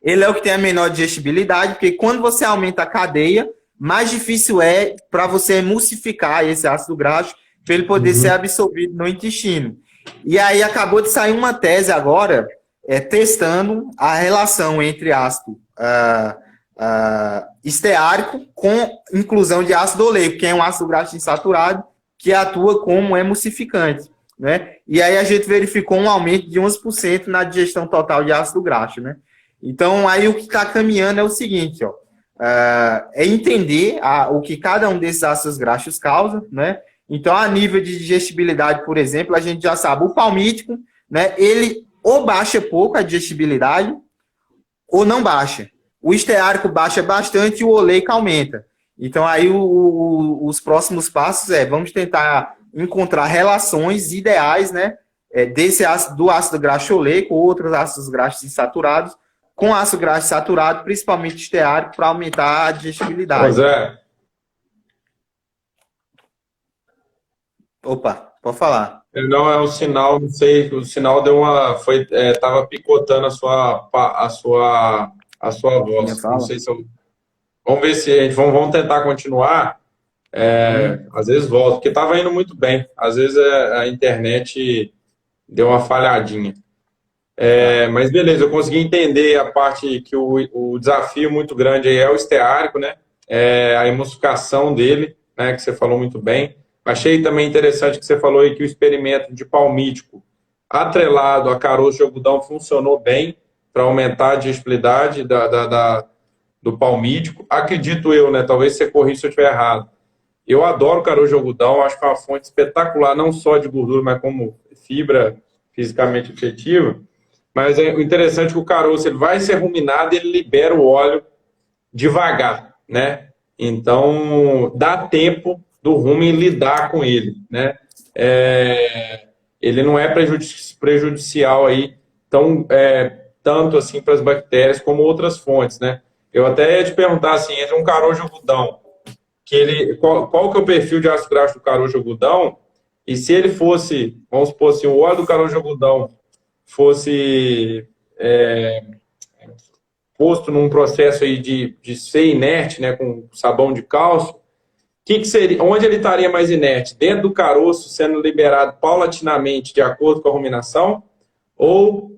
ele é o que tem a menor digestibilidade, porque quando você aumenta a cadeia, mais difícil é para você emulsificar esse ácido graxo para ele poder ser absorvido no intestino. E aí acabou de sair uma tese agora, testando a relação entre ácido esteárico com inclusão de ácido oleico, que é um ácido graxo insaturado, que atua como emulsificante, né? E aí a gente verificou um aumento de 11% na digestão total de ácido graxo, né? Então, aí o que está caminhando é o seguinte, ó, é entender o que cada um desses ácidos graxos causa, né? Então, a nível de digestibilidade, por exemplo, a gente já sabe, o palmítico, né, ele ou baixa pouco a digestibilidade, ou não baixa. O esteárico baixa bastante e o oleico aumenta. Então, aí os próximos passos vamos tentar encontrar relações ideais, né, do ácido graxo oleico ou outros ácidos graxos insaturados, com ácido graxo saturado, principalmente esteárico, para aumentar a digestibilidade. Pois é. Opa, pode falar. Não, é um sinal, não sei, o sinal deu tava picotando a sua voz. Não sei se eu... Vamos ver se a gente vamos tentar continuar. Às vezes volta, porque estava indo muito bem. Às vezes a internet deu uma falhadinha. Mas beleza, eu consegui entender a parte que o desafio muito grande aí é o esteárico, né? A emulsificação dele, né? Que você falou muito bem. Achei também interessante que você falou aí que o experimento de palmítico atrelado a caroço de algodão funcionou bem para aumentar a digestibilidade do palmítico. Acredito eu, né? Talvez você corrija se eu estiver errado. Eu adoro caroço de algodão, acho que é uma fonte espetacular, não só de gordura, mas como fibra fisicamente efetiva. Mas o interessante é que o caroço ele vai ser ruminado e ele libera o óleo devagar, né? Então, dá tempo do rumen lidar com ele, né? Ele não é prejudicial aí tanto assim para as bactérias como outras fontes, né? Eu até ia te perguntar assim, entre um caroço de algodão, qual que é o perfil de ácido graxo do caroço de algodão? E se ele fosse, vamos supor assim, o óleo do caroço de algodão fosse posto num processo aí de ser inerte, né, com sabão de cálcio, que seria, onde ele estaria mais inerte? Dentro do caroço, sendo liberado paulatinamente de acordo com a ruminação, ou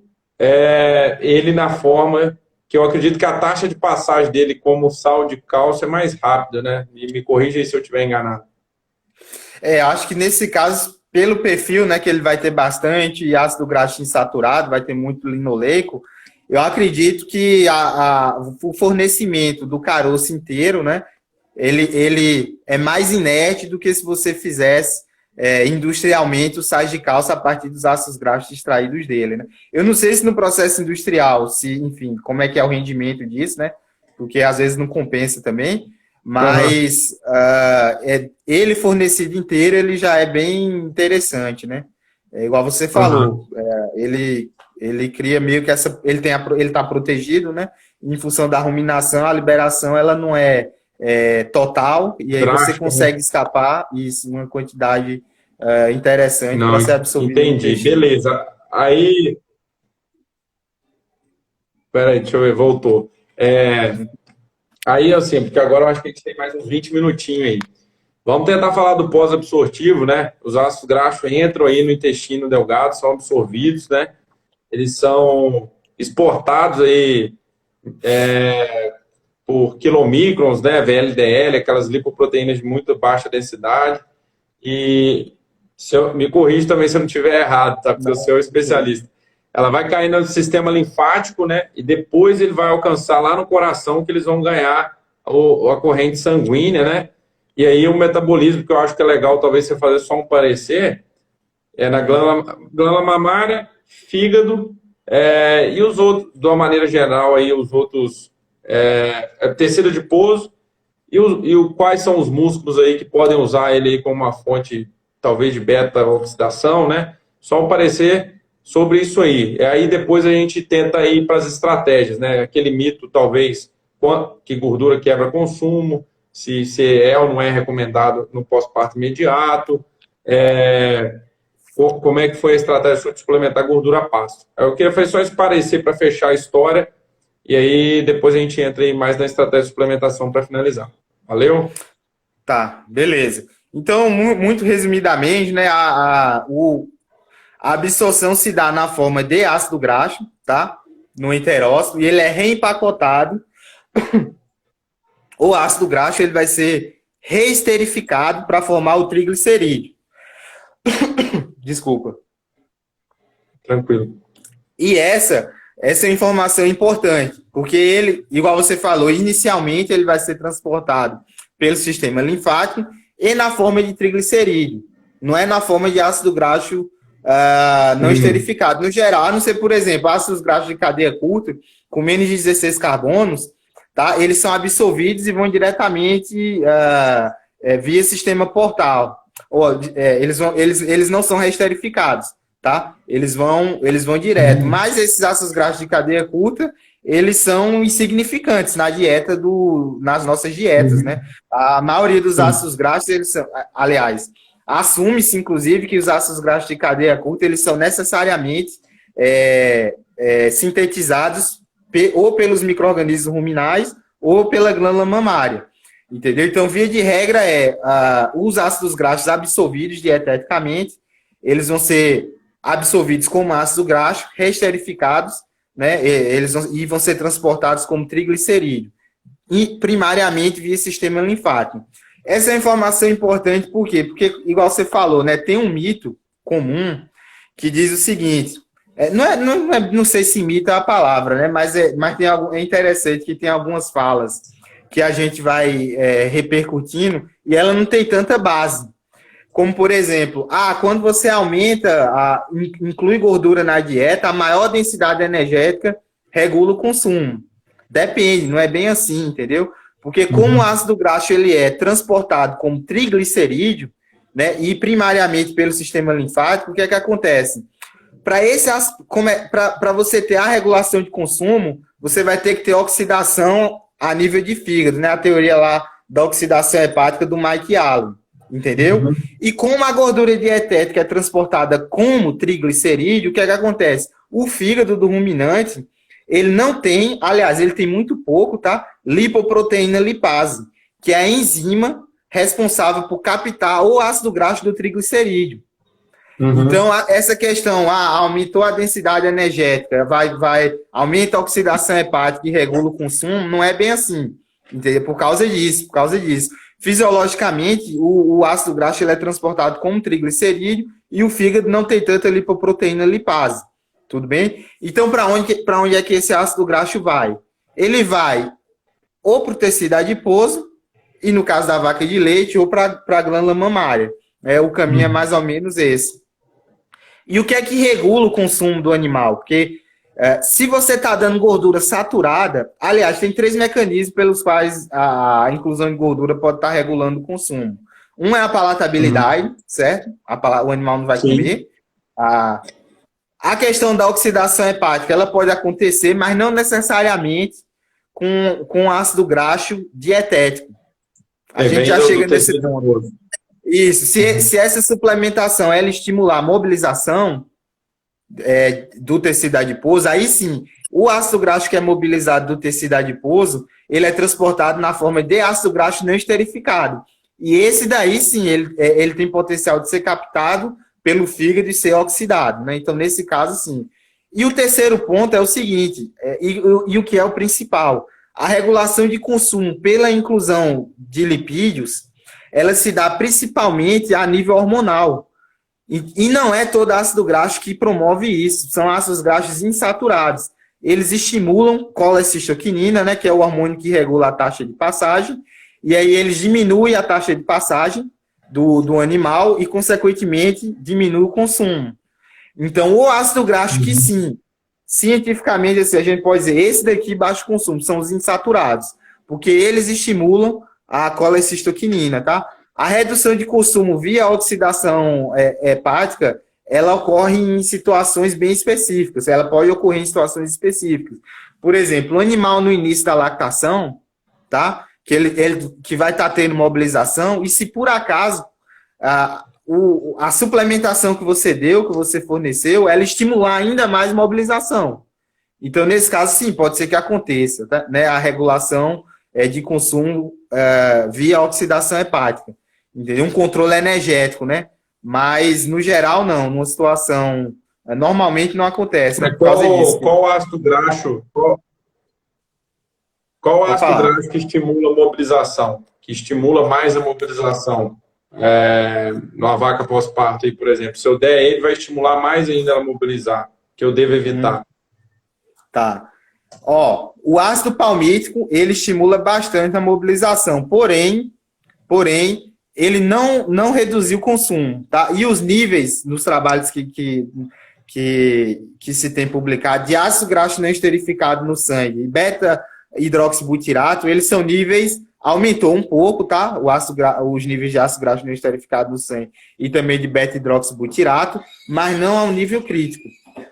ele na forma que eu acredito que a taxa de passagem dele como sal de cálcio é mais rápida, né? E me corrija aí se eu estiver enganado. Acho que nesse caso, pelo perfil, né, que ele vai ter bastante ácido graxo insaturado, vai ter muito linoleico, eu acredito que o fornecimento do caroço inteiro, né, ele é mais inerte do que se você fizesse industrialmente o sais de cálcio a partir dos ácidos graxos extraídos dele, né? Eu não sei se no processo industrial, enfim, como é que é o rendimento disso, né? Porque às vezes não compensa também, mas ele fornecido inteiro, ele já é bem interessante, né? Igual você falou, ele cria meio que ele está protegido, né? Em função da ruminação, a liberação ela não é total, e aí você consegue escapar isso uma quantidade interessante para ser absorvido. Entendi, beleza. Aí, peraí, deixa eu ver, voltou. Aí, assim, porque agora eu acho que a gente tem mais uns 20 minutinhos aí. Vamos tentar falar do pós-absortivo, né? Os ácidos graxos entram aí no intestino delgado, são absorvidos, né? Eles são exportados aí por quilomicrons, né? VLDL, aquelas lipoproteínas de muito baixa densidade. E me corrija também se eu não estiver errado, tá? Porque eu sou especialista. Ela vai cair no sistema linfático, né? E depois ele vai alcançar lá no coração, que eles vão ganhar a corrente sanguínea, né? E aí o metabolismo, que eu acho que é legal, talvez você fazer só um parecer, na glândula mamária, fígado, e os outros, de uma maneira geral, aí, os outros, tecido adiposo, quais são os músculos aí que podem usar ele aí como uma fonte, talvez, de beta-oxidação, né? Só um parecer sobre isso aí. E aí depois a gente tenta ir para as estratégias, né? Aquele mito, talvez, que gordura quebra consumo, se é ou não é recomendado no pós-parto imediato, como é que foi a estratégia de suplementar gordura a pasto. Eu queria fazer só esse parecer para fechar a história, e aí depois a gente entra aí mais na estratégia de suplementação para finalizar. Valeu? Tá, beleza. Então, muito resumidamente, né, a absorção se dá na forma de ácido graxo, tá? No enterócito, e ele é reempacotado. O ácido graxo ele vai ser reesterificado para formar o triglicerídeo. Desculpa. Tranquilo. E essa é uma informação importante, porque ele, igual você falou, inicialmente ele vai ser transportado pelo sistema linfático e na forma de triglicerídeo. Não é na forma de ácido graxo não esterificado. No geral, a não ser, por exemplo, ácidos graxos de cadeia curta, com menos de 16 carbonos, tá? Eles são absorvidos e vão diretamente via sistema portal. Eles não são reesterificados, tá? Eles vão direto. Mas esses ácidos graxos de cadeia curta, eles são insignificantes nas nossas dietas, né? A maioria dos ácidos graxos, eles são, aliás, assume-se, inclusive, que os ácidos graxos de cadeia curta, eles são necessariamente sintetizados ou pelos micro-organismos ruminais ou pela glândula mamária, entendeu? Então, via de regra, os ácidos graxos absorvidos dieteticamente, eles vão ser absorvidos como ácido graxo, reesterificados, né? E vão ser transportados como triglicerídeo, e primariamente via sistema linfático. Essa é uma informação importante, por quê? Porque, igual você falou, né, tem um mito comum que diz o seguinte, não sei se mito é a palavra, né, mas é interessante que tem algumas falas que a gente vai repercutindo e ela não tem tanta base. Como, por exemplo, quando você inclui gordura na dieta, a maior densidade energética regula o consumo. Depende, não é bem assim, entendeu? Porque como o ácido graxo ele é transportado como triglicerídeo, né, e primariamente pelo sistema linfático, o que é que acontece? Para você ter a regulação de consumo, você vai ter que ter oxidação a nível de fígado, né? A teoria lá da oxidação hepática do Mike Allen, entendeu? E como a gordura dietética é transportada como triglicerídeo, o que é que acontece? O fígado do ruminante, ele não tem, aliás, ele tem muito pouco, tá? Lipoproteína lipase, que é a enzima responsável por captar o ácido graxo do triglicerídeo. Então, essa questão, aumentou a densidade energética, aumenta a oxidação hepática e regula o consumo, não é bem assim, entendeu? Por causa disso. Fisiologicamente, o ácido graxo ele é transportado como triglicerídeo e o fígado não tem tanta lipoproteína lipase. Tudo bem? Então, para onde é que esse ácido graxo vai? Ele vai ou para o tecido adiposo, e no caso da vaca de leite, ou para a glândula mamária. O caminho é mais ou menos esse. E o que é que regula o consumo do animal? Porque se você está dando gordura saturada, aliás, tem 3 mecanismos pelos quais a inclusão de gordura pode estar regulando o consumo. Um é a palatabilidade, certo? O animal não vai comer. A questão da oxidação hepática, ela pode acontecer, mas não necessariamente com ácido graxo dietético. A gente já chega nesse ponto. Isso. Se essa suplementação ela estimular a mobilização do tecido adiposo, aí sim, o ácido graxo que é mobilizado do tecido adiposo, ele é transportado na forma de ácido graxo não esterificado. E esse daí sim, ele tem potencial de ser captado pelo fígado e ser oxidado, né? Então, nesse caso, sim. E o terceiro ponto é o seguinte, e o que é o principal, a regulação de consumo pela inclusão de lipídios, ela se dá principalmente a nível hormonal. E não é todo ácido graxo que promove isso, são ácidos graxos insaturados. Eles estimulam colecistoquinina, né, que é o hormônio que regula a taxa de passagem, e aí eles diminuem a taxa de passagem do animal e, consequentemente, diminui o consumo. Então, o ácido graxo que sim, cientificamente, assim, a gente pode dizer, esse daqui baixo consumo, são os insaturados, porque eles estimulam a colecistoquinina, tá? A redução de consumo via oxidação hepática ela ocorre em situações bem específicas, ela pode ocorrer em situações específicas. Por exemplo, o animal no início da lactação, tá? Que vai estar tendo mobilização, e se por acaso a suplementação que você deu, que você forneceu, ela estimular ainda mais mobilização. Então, nesse caso, sim, pode ser que aconteça, tá? Né? A regulação de consumo via oxidação hepática. Entendeu? Um controle energético, né? Mas, no geral, não. Numa situação... normalmente não acontece, né? Por causa disso. Qual ácido graxo... Qual ácido graxo que estimula a mobilização? Que estimula mais a mobilização numa vaca pós-parto, aí, por exemplo. Se eu der ele, vai estimular mais ainda ela mobilizar, que eu devo evitar. Tá. Ó, o ácido palmítico, ele estimula bastante a mobilização, porém ele não reduziu o consumo, tá? E os níveis nos trabalhos que se tem publicado de ácido graxo não esterificado no sangue e beta-hidroxibutirato, eles são níveis, aumentou um pouco, tá? Os níveis de ácido graxo não esterificado no sangue e também de beta-hidroxibutirato, mas não ao nível crítico,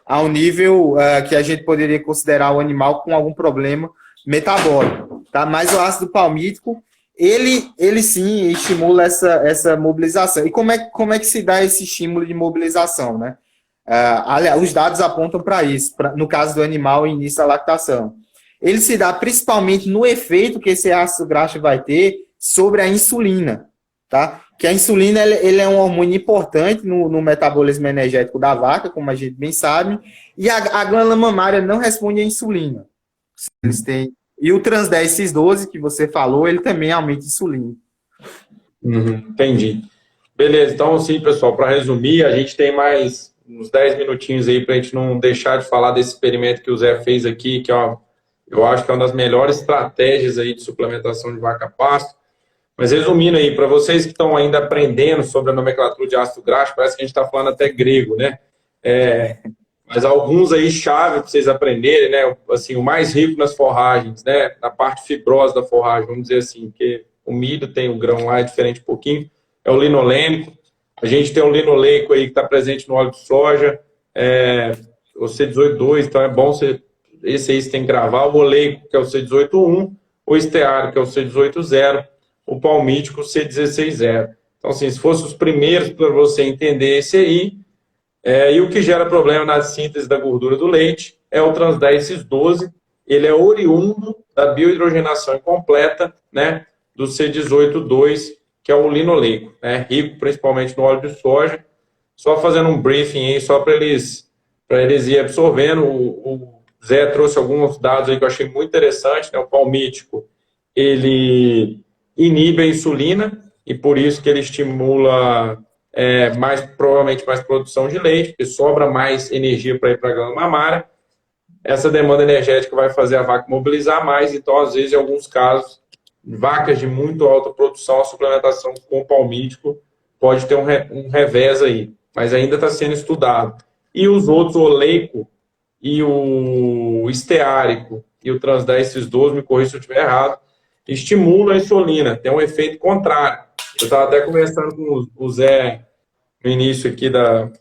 ao nível que a gente poderia considerar o animal com algum problema metabólico, tá? Mas o ácido palmítico, ele sim estimula essa mobilização. E como é que se dá esse estímulo de mobilização, né? Aliás, os dados apontam para isso, no caso do animal em início da lactação. Ele se dá principalmente no efeito que esse ácido graxo vai ter sobre a insulina, tá? Que a insulina ele é um hormônio importante no metabolismo energético da vaca, como a gente bem sabe, e a glândula mamária não responde à insulina. Eles têm... E o Trans-10-Cis-12, que você falou, ele também aumenta a insulina. Entendi. Beleza, então, assim, pessoal, para resumir, a gente tem mais uns 10 minutinhos aí para a gente não deixar de falar desse experimento que o Zé fez aqui, que eu acho que é uma das melhores estratégias aí de suplementação de vaca-pasto. Mas resumindo aí, para vocês que estão ainda aprendendo sobre a nomenclatura de ácido graxo, parece que a gente está falando até grego, né? Mas alguns aí chave para vocês aprenderem, né? Assim, o mais rico nas forragens, né? Na parte fibrosa da forragem, vamos dizer assim, porque o milho tem o grão lá, é diferente um pouquinho, é o linolênico. A gente tem o linoleico aí que está presente no óleo de soja, o C18.2, então é bom esse aí você tem que gravar, o oleico, que é o C18.1, o esteário, que é o C18.0, o palmítico, o C16.0. Então, assim, se fosse os primeiros para você entender esse aí, e o que gera problema na síntese da gordura do leite é o Trans-10-Cis-12, ele é oriundo da biohidrogenação incompleta, né, do C18.2, que é o linoleico, né, rico principalmente no óleo de soja. Só fazendo um briefing aí, só para eles ir absorvendo, o Zé trouxe alguns dados aí que eu achei muito interessante, né, o palmítico, ele inibe a insulina, e por isso que ele estimula provavelmente mais produção de leite, porque sobra mais energia para ir para a glândula mamária. Essa demanda energética vai fazer a vaca mobilizar mais, então, às vezes, em alguns casos, vacas de muito alta produção, a suplementação com palmítico pode ter um revés aí, mas ainda está sendo estudado. E os outros, o oleico e o esteárico e o Trans-10-Cis-12, me corrija se eu estiver errado, estimulam a insulina, tem um efeito contrário. Eu estava até conversando com o Zé no início aqui,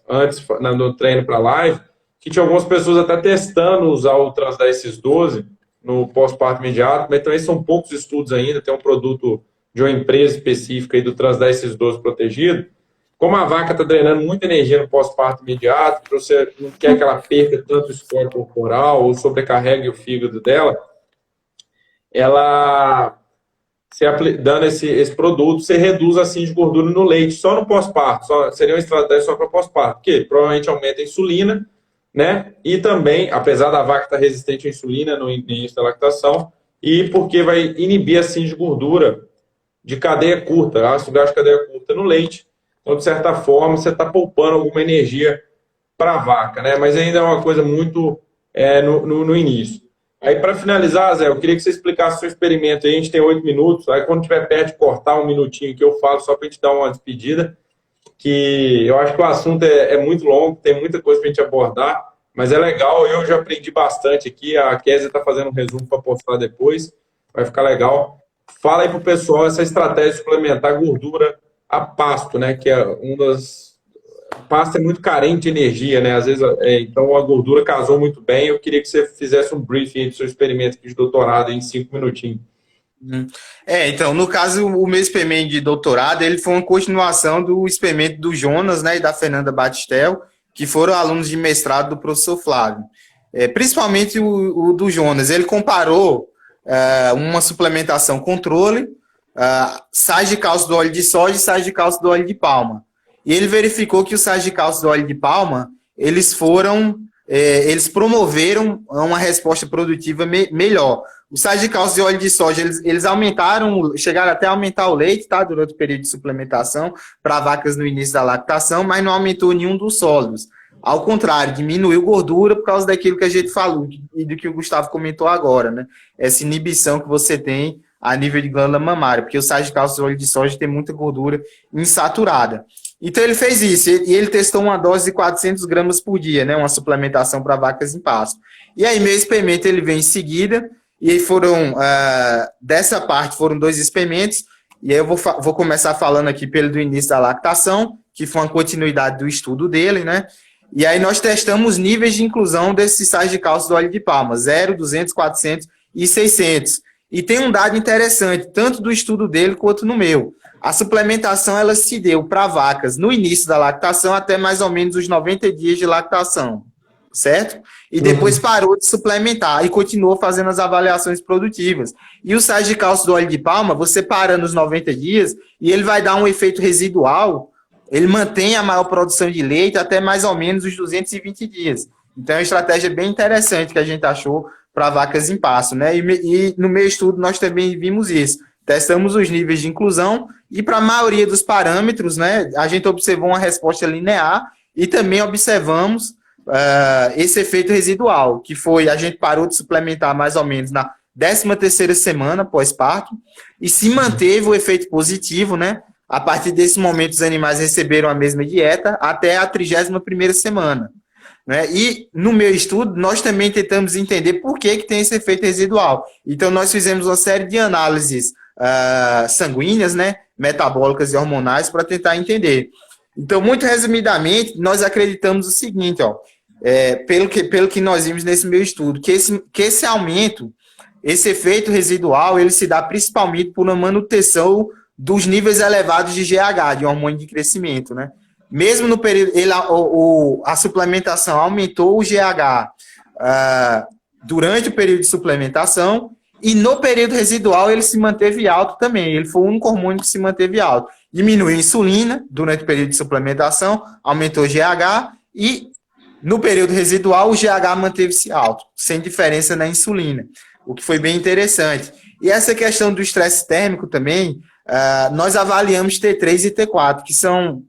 antes no treino para a live, que tinha algumas pessoas até testando usar o Trans-10-Cis-12 no pós-parto imediato, mas também são poucos estudos ainda, tem um produto de uma empresa específica aí do Trans-10-Cis-12 protegido. Como a vaca está drenando muita energia no pós-parto imediato, você não quer que ela perca tanto esforço corporal ou sobrecarregue o fígado dela, ela... dando esse produto, você reduz a síntese de gordura no leite, só no pós-parto, seria uma estratégia só para pós-parto, porque provavelmente aumenta a insulina, né? E também, apesar da vaca estar resistente à insulina no início da lactação, e porque vai inibir a síntese de gordura de cadeia curta, ácido graxo de cadeia curta no leite, então, de certa forma, você está poupando alguma energia para a vaca, né? Mas ainda é uma coisa muito no início. Aí, para finalizar, Zé, eu queria que você explicasse o seu experimento aí. A gente tem 8 minutos. Aí, quando tiver perto de cortar um minutinho que eu falo, só para a gente dar uma despedida, que eu acho que o assunto é muito longo, tem muita coisa para a gente abordar, mas é legal. Eu já aprendi bastante aqui. A Kézia está fazendo um resumo para postar depois. Vai ficar legal. Fala aí para o pessoal essa estratégia de suplementar gordura a pasto, né? Que é pasto é muito carente de energia, né? Às vezes, então a gordura casou muito bem. Eu queria que você fizesse um briefing do seu experimento de doutorado em 5 minutinhos. Então, no caso, o meu experimento de doutorado, ele foi uma continuação do experimento do Jonas, né, e da Fernanda Batistel, que foram alunos de mestrado do professor Flávio. Principalmente o do Jonas, ele comparou uma suplementação controle, sais de cálcio do óleo de soja e sais de cálcio do óleo de palma. E ele verificou que os sais de cálcio do óleo de palma, eles promoveram uma resposta produtiva melhor. Os sais de cálcio e óleo de soja, eles chegaram até a aumentar o leite, tá? Durante o período de suplementação, para vacas no início da lactação, mas não aumentou nenhum dos sólidos. Ao contrário, diminuiu gordura por causa daquilo que a gente falou e do que o Gustavo comentou agora, né? Essa inibição que você tem a nível de glândula mamária, porque os sais de cálcio e óleo de soja tem muita gordura insaturada. Então ele fez isso, e ele testou uma dose de 400 gramas por dia, né? Uma suplementação para vacas em pasto. E aí meu experimento ele vem em seguida, e aí dessa parte foram 2 experimentos, e aí eu vou começar falando aqui pelo do início da lactação, que foi uma continuidade do estudo dele, né? E aí nós testamos níveis de inclusão desses sais de cálcio do óleo de palma, 0, 200, 400 e 600. E tem um dado interessante, tanto do estudo dele quanto no meu. A suplementação ela se deu para vacas no início da lactação até mais ou menos os 90 dias de lactação, certo? E depois parou de suplementar e continuou fazendo as avaliações produtivas. E o sais de cálcio do óleo de palma, você para nos 90 dias e ele vai dar um efeito residual, ele mantém a maior produção de leite até mais ou menos os 220 dias. Então é uma estratégia bem interessante que a gente achou para vacas em pasto, né? E no meu estudo nós também vimos isso. Testamos os níveis de inclusão e para a maioria dos parâmetros, né, a gente observou uma resposta linear e também observamos esse efeito residual, que foi, a gente parou de suplementar mais ou menos na 13ª semana pós-parto e se manteve o efeito positivo, né? A partir desse momento os animais receberam a mesma dieta até a 31ª semana. Né? E no meu estudo, nós também tentamos entender por que tem esse efeito residual. Então, nós fizemos uma série de análises sanguíneas, né, metabólicas e hormonais para tentar entender. Então, muito resumidamente, nós acreditamos o seguinte, pelo que nós vimos nesse meu estudo, que esse aumento, esse efeito residual, ele se dá principalmente por uma manutenção dos níveis elevados de GH, de hormônio de crescimento, né? Mesmo no período, a suplementação aumentou o GH durante o período de suplementação e no período residual ele se manteve alto também. Ele foi o único hormônio que se manteve alto. Diminuiu a insulina durante o período de suplementação, aumentou o GH e no período residual o GH manteve-se alto, sem diferença na insulina, o que foi bem interessante. E essa questão do estresse térmico também, nós avaliamos T3 e T4, que são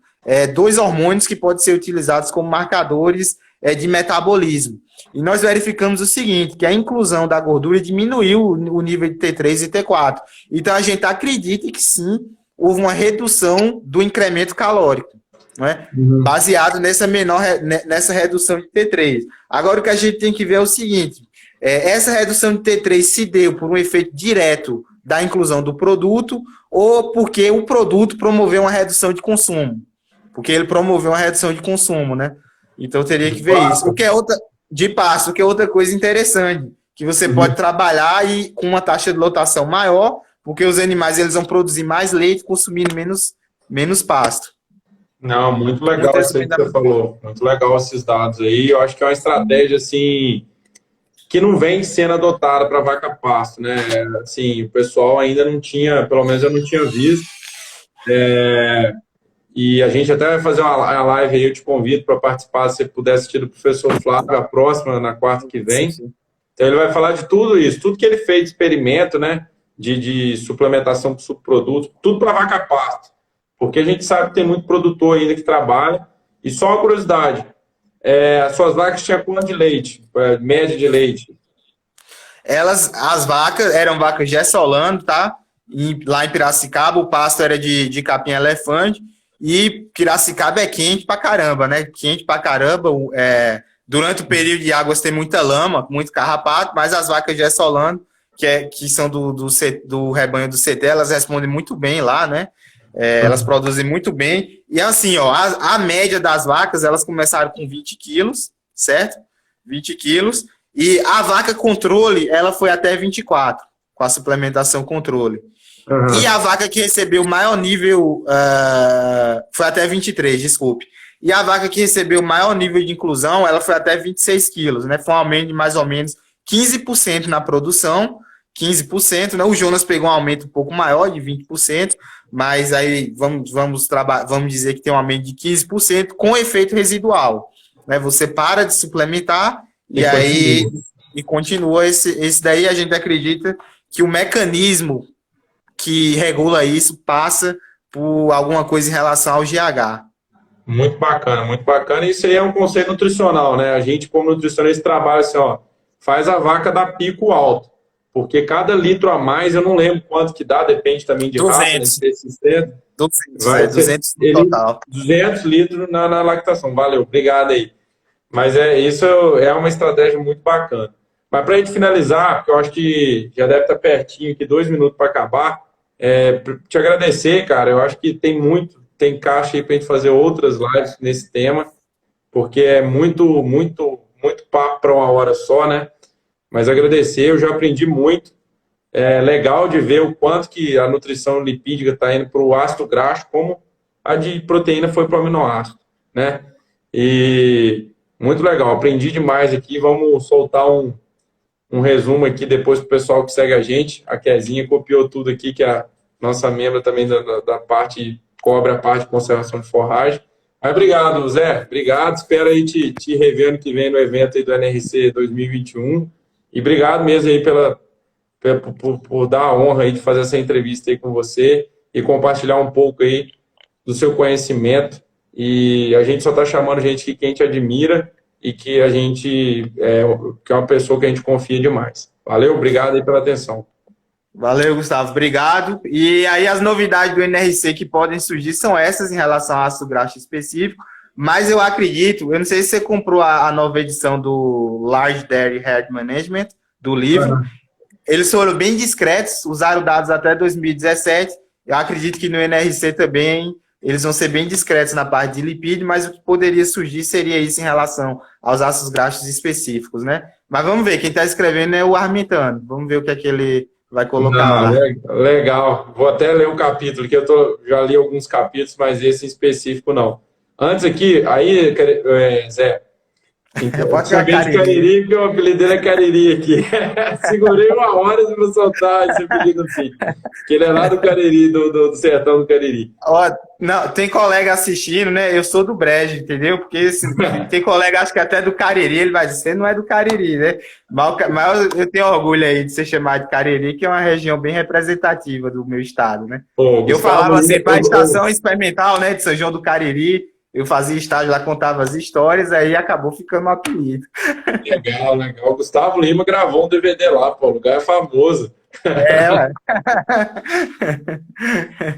2 hormônios que podem ser utilizados como marcadores de metabolismo. E nós verificamos o seguinte, que a inclusão da gordura diminuiu o nível de T3 e T4. Então, a gente acredita que sim, houve uma redução do incremento calórico, né? Baseado nessa redução de T3. Agora, o que a gente tem que ver é o seguinte, essa redução de T3 se deu por um efeito direto da inclusão do produto ou porque o produto promoveu uma redução de consumo. Porque ele promoveu uma redução de consumo, né? Então, teria que ver isso. O que é outra coisa interessante, que você pode trabalhar com uma taxa de lotação maior, porque os animais eles vão produzir mais leite, consumindo menos pasto. Não, muito legal isso aí que você falou. Muito legal esses dados aí. Eu acho que é uma estratégia, assim, que não vem sendo adotada para vaca pasto, né? Assim, o pessoal ainda não tinha, pelo menos eu não tinha visto. E a gente até vai fazer uma live aí, eu te convido para participar, se você puder assistir do professor Flávio, a próxima, na quarta que vem. Então ele vai falar de tudo isso, tudo que ele fez de experimento, né? De suplementação com subprodutos, tudo para vaca pasto. Porque a gente sabe que tem muito produtor ainda que trabalha. E só uma curiosidade, as suas vacas tinham quanto de leite? Média de leite? As vacas eram vacas gessolando, tá? Lá em Piracicaba, o pasto era de capim-elefante. E Piracicaba é quente pra caramba, né? Quente pra caramba. Durante o período de águas tem muita lama, muito carrapato, mas as vacas gessolando, que são do rebanho do CT, elas respondem muito bem lá, né? Elas produzem muito bem. E assim, ó, a média das vacas, elas começaram com 20 quilos, certo? 20 quilos. E a vaca controle, ela foi até 24, com a suplementação controle. E a vaca que recebeu maior nível, foi até 23, desculpe. E a vaca que recebeu maior nível de inclusão, ela foi até 26 quilos, né? Foi um aumento de mais ou menos 15% na produção, 15%, né? O Jonas pegou um aumento um pouco maior, de 20%, mas aí vamos dizer que tem um aumento de 15% com efeito residual, né? Você para de suplementar e continua esse daí. A gente acredita que o mecanismo que regula isso passa por alguma coisa em relação ao GH. Muito bacana, muito bacana. Isso aí é um conceito nutricional, né? A gente, como nutricionista, trabalha assim, ó, faz a vaca dar pico alto, porque cada litro a mais, eu não lembro quanto que dá, depende também de 200. raça, de sistema. 200, Vai 200 no total. 200 litros na lactação. Valeu, obrigado aí. Mas isso é uma estratégia muito bacana. Mas para a gente finalizar, porque eu acho que já deve estar pertinho aqui, 2 minutos para acabar, te agradecer, cara. Eu acho que tem caixa aí para a gente fazer outras lives nesse tema, porque é muito papo para uma hora só, né? Mas agradecer, eu já aprendi muito. É legal de ver o quanto que a nutrição lipídica está indo para o ácido graxo, como a de proteína foi para o aminoácido, né? E muito legal, aprendi demais aqui. Vamos soltar um resumo aqui depois para o pessoal que segue a gente. A Kezinha copiou tudo aqui, que a nossa membra também da parte, cobre a parte de conservação de forragem. Mas obrigado, Zé. Obrigado. Espero aí te rever ano que vem no evento aí do NRC 2021. E obrigado mesmo aí por dar a honra aí de fazer essa entrevista aí com você e compartilhar um pouco aí do seu conhecimento. E a gente só está chamando gente que a gente admira e que a gente que é uma pessoa que a gente confia demais. Valeu, obrigado aí pela atenção. Valeu, Gustavo, obrigado. E aí as novidades do NRC que podem surgir são essas em relação ao ácido graxo específico, mas eu acredito, eu não sei se você comprou a nova edição do Large Dairy Herd Management, do livro. Eles foram bem discretos, usaram dados até 2017. Eu acredito que no NRC também eles vão ser bem discretos na parte de lipídio, mas o que poderia surgir seria isso em relação aos ácidos graxos específicos, né? Mas vamos ver, quem está escrevendo é o Armentano. Vamos ver o que é que ele vai colocar lá. Legal. Vou até ler um capítulo, que já li alguns capítulos, mas esse em específico não. Antes aqui, aí, Zé, pode ser Cariri, porque o apelido dele é Cariri aqui. Segurei uma hora para soltar esse apelido assim. Que ele é lá do Cariri, do sertão do Cariri. Ó, não, tem colega assistindo, né? Eu sou do Brejo, entendeu? Porque tem colega, acho que até do Cariri, ele vai dizer, você não é do Cariri, né? Mas eu tenho orgulho aí de ser chamado de Cariri, que é uma região bem representativa do meu estado, né? Pô, eu falava assim, para a estação experimental, né, de São João do Cariri, eu fazia estágio lá, contava as histórias, aí acabou ficando um apelido. Legal, legal. O Gustavo Lima gravou um DVD lá, pô, o lugar é famoso. Ué.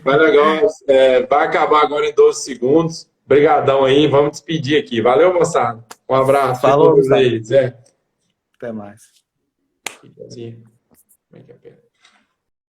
Mas legal, vai acabar agora em 12 segundos. Obrigadão aí, vamos despedir aqui. Valeu, moçada. Um abraço. Falou, aí, Zé. Até mais. Assim. Como é que é?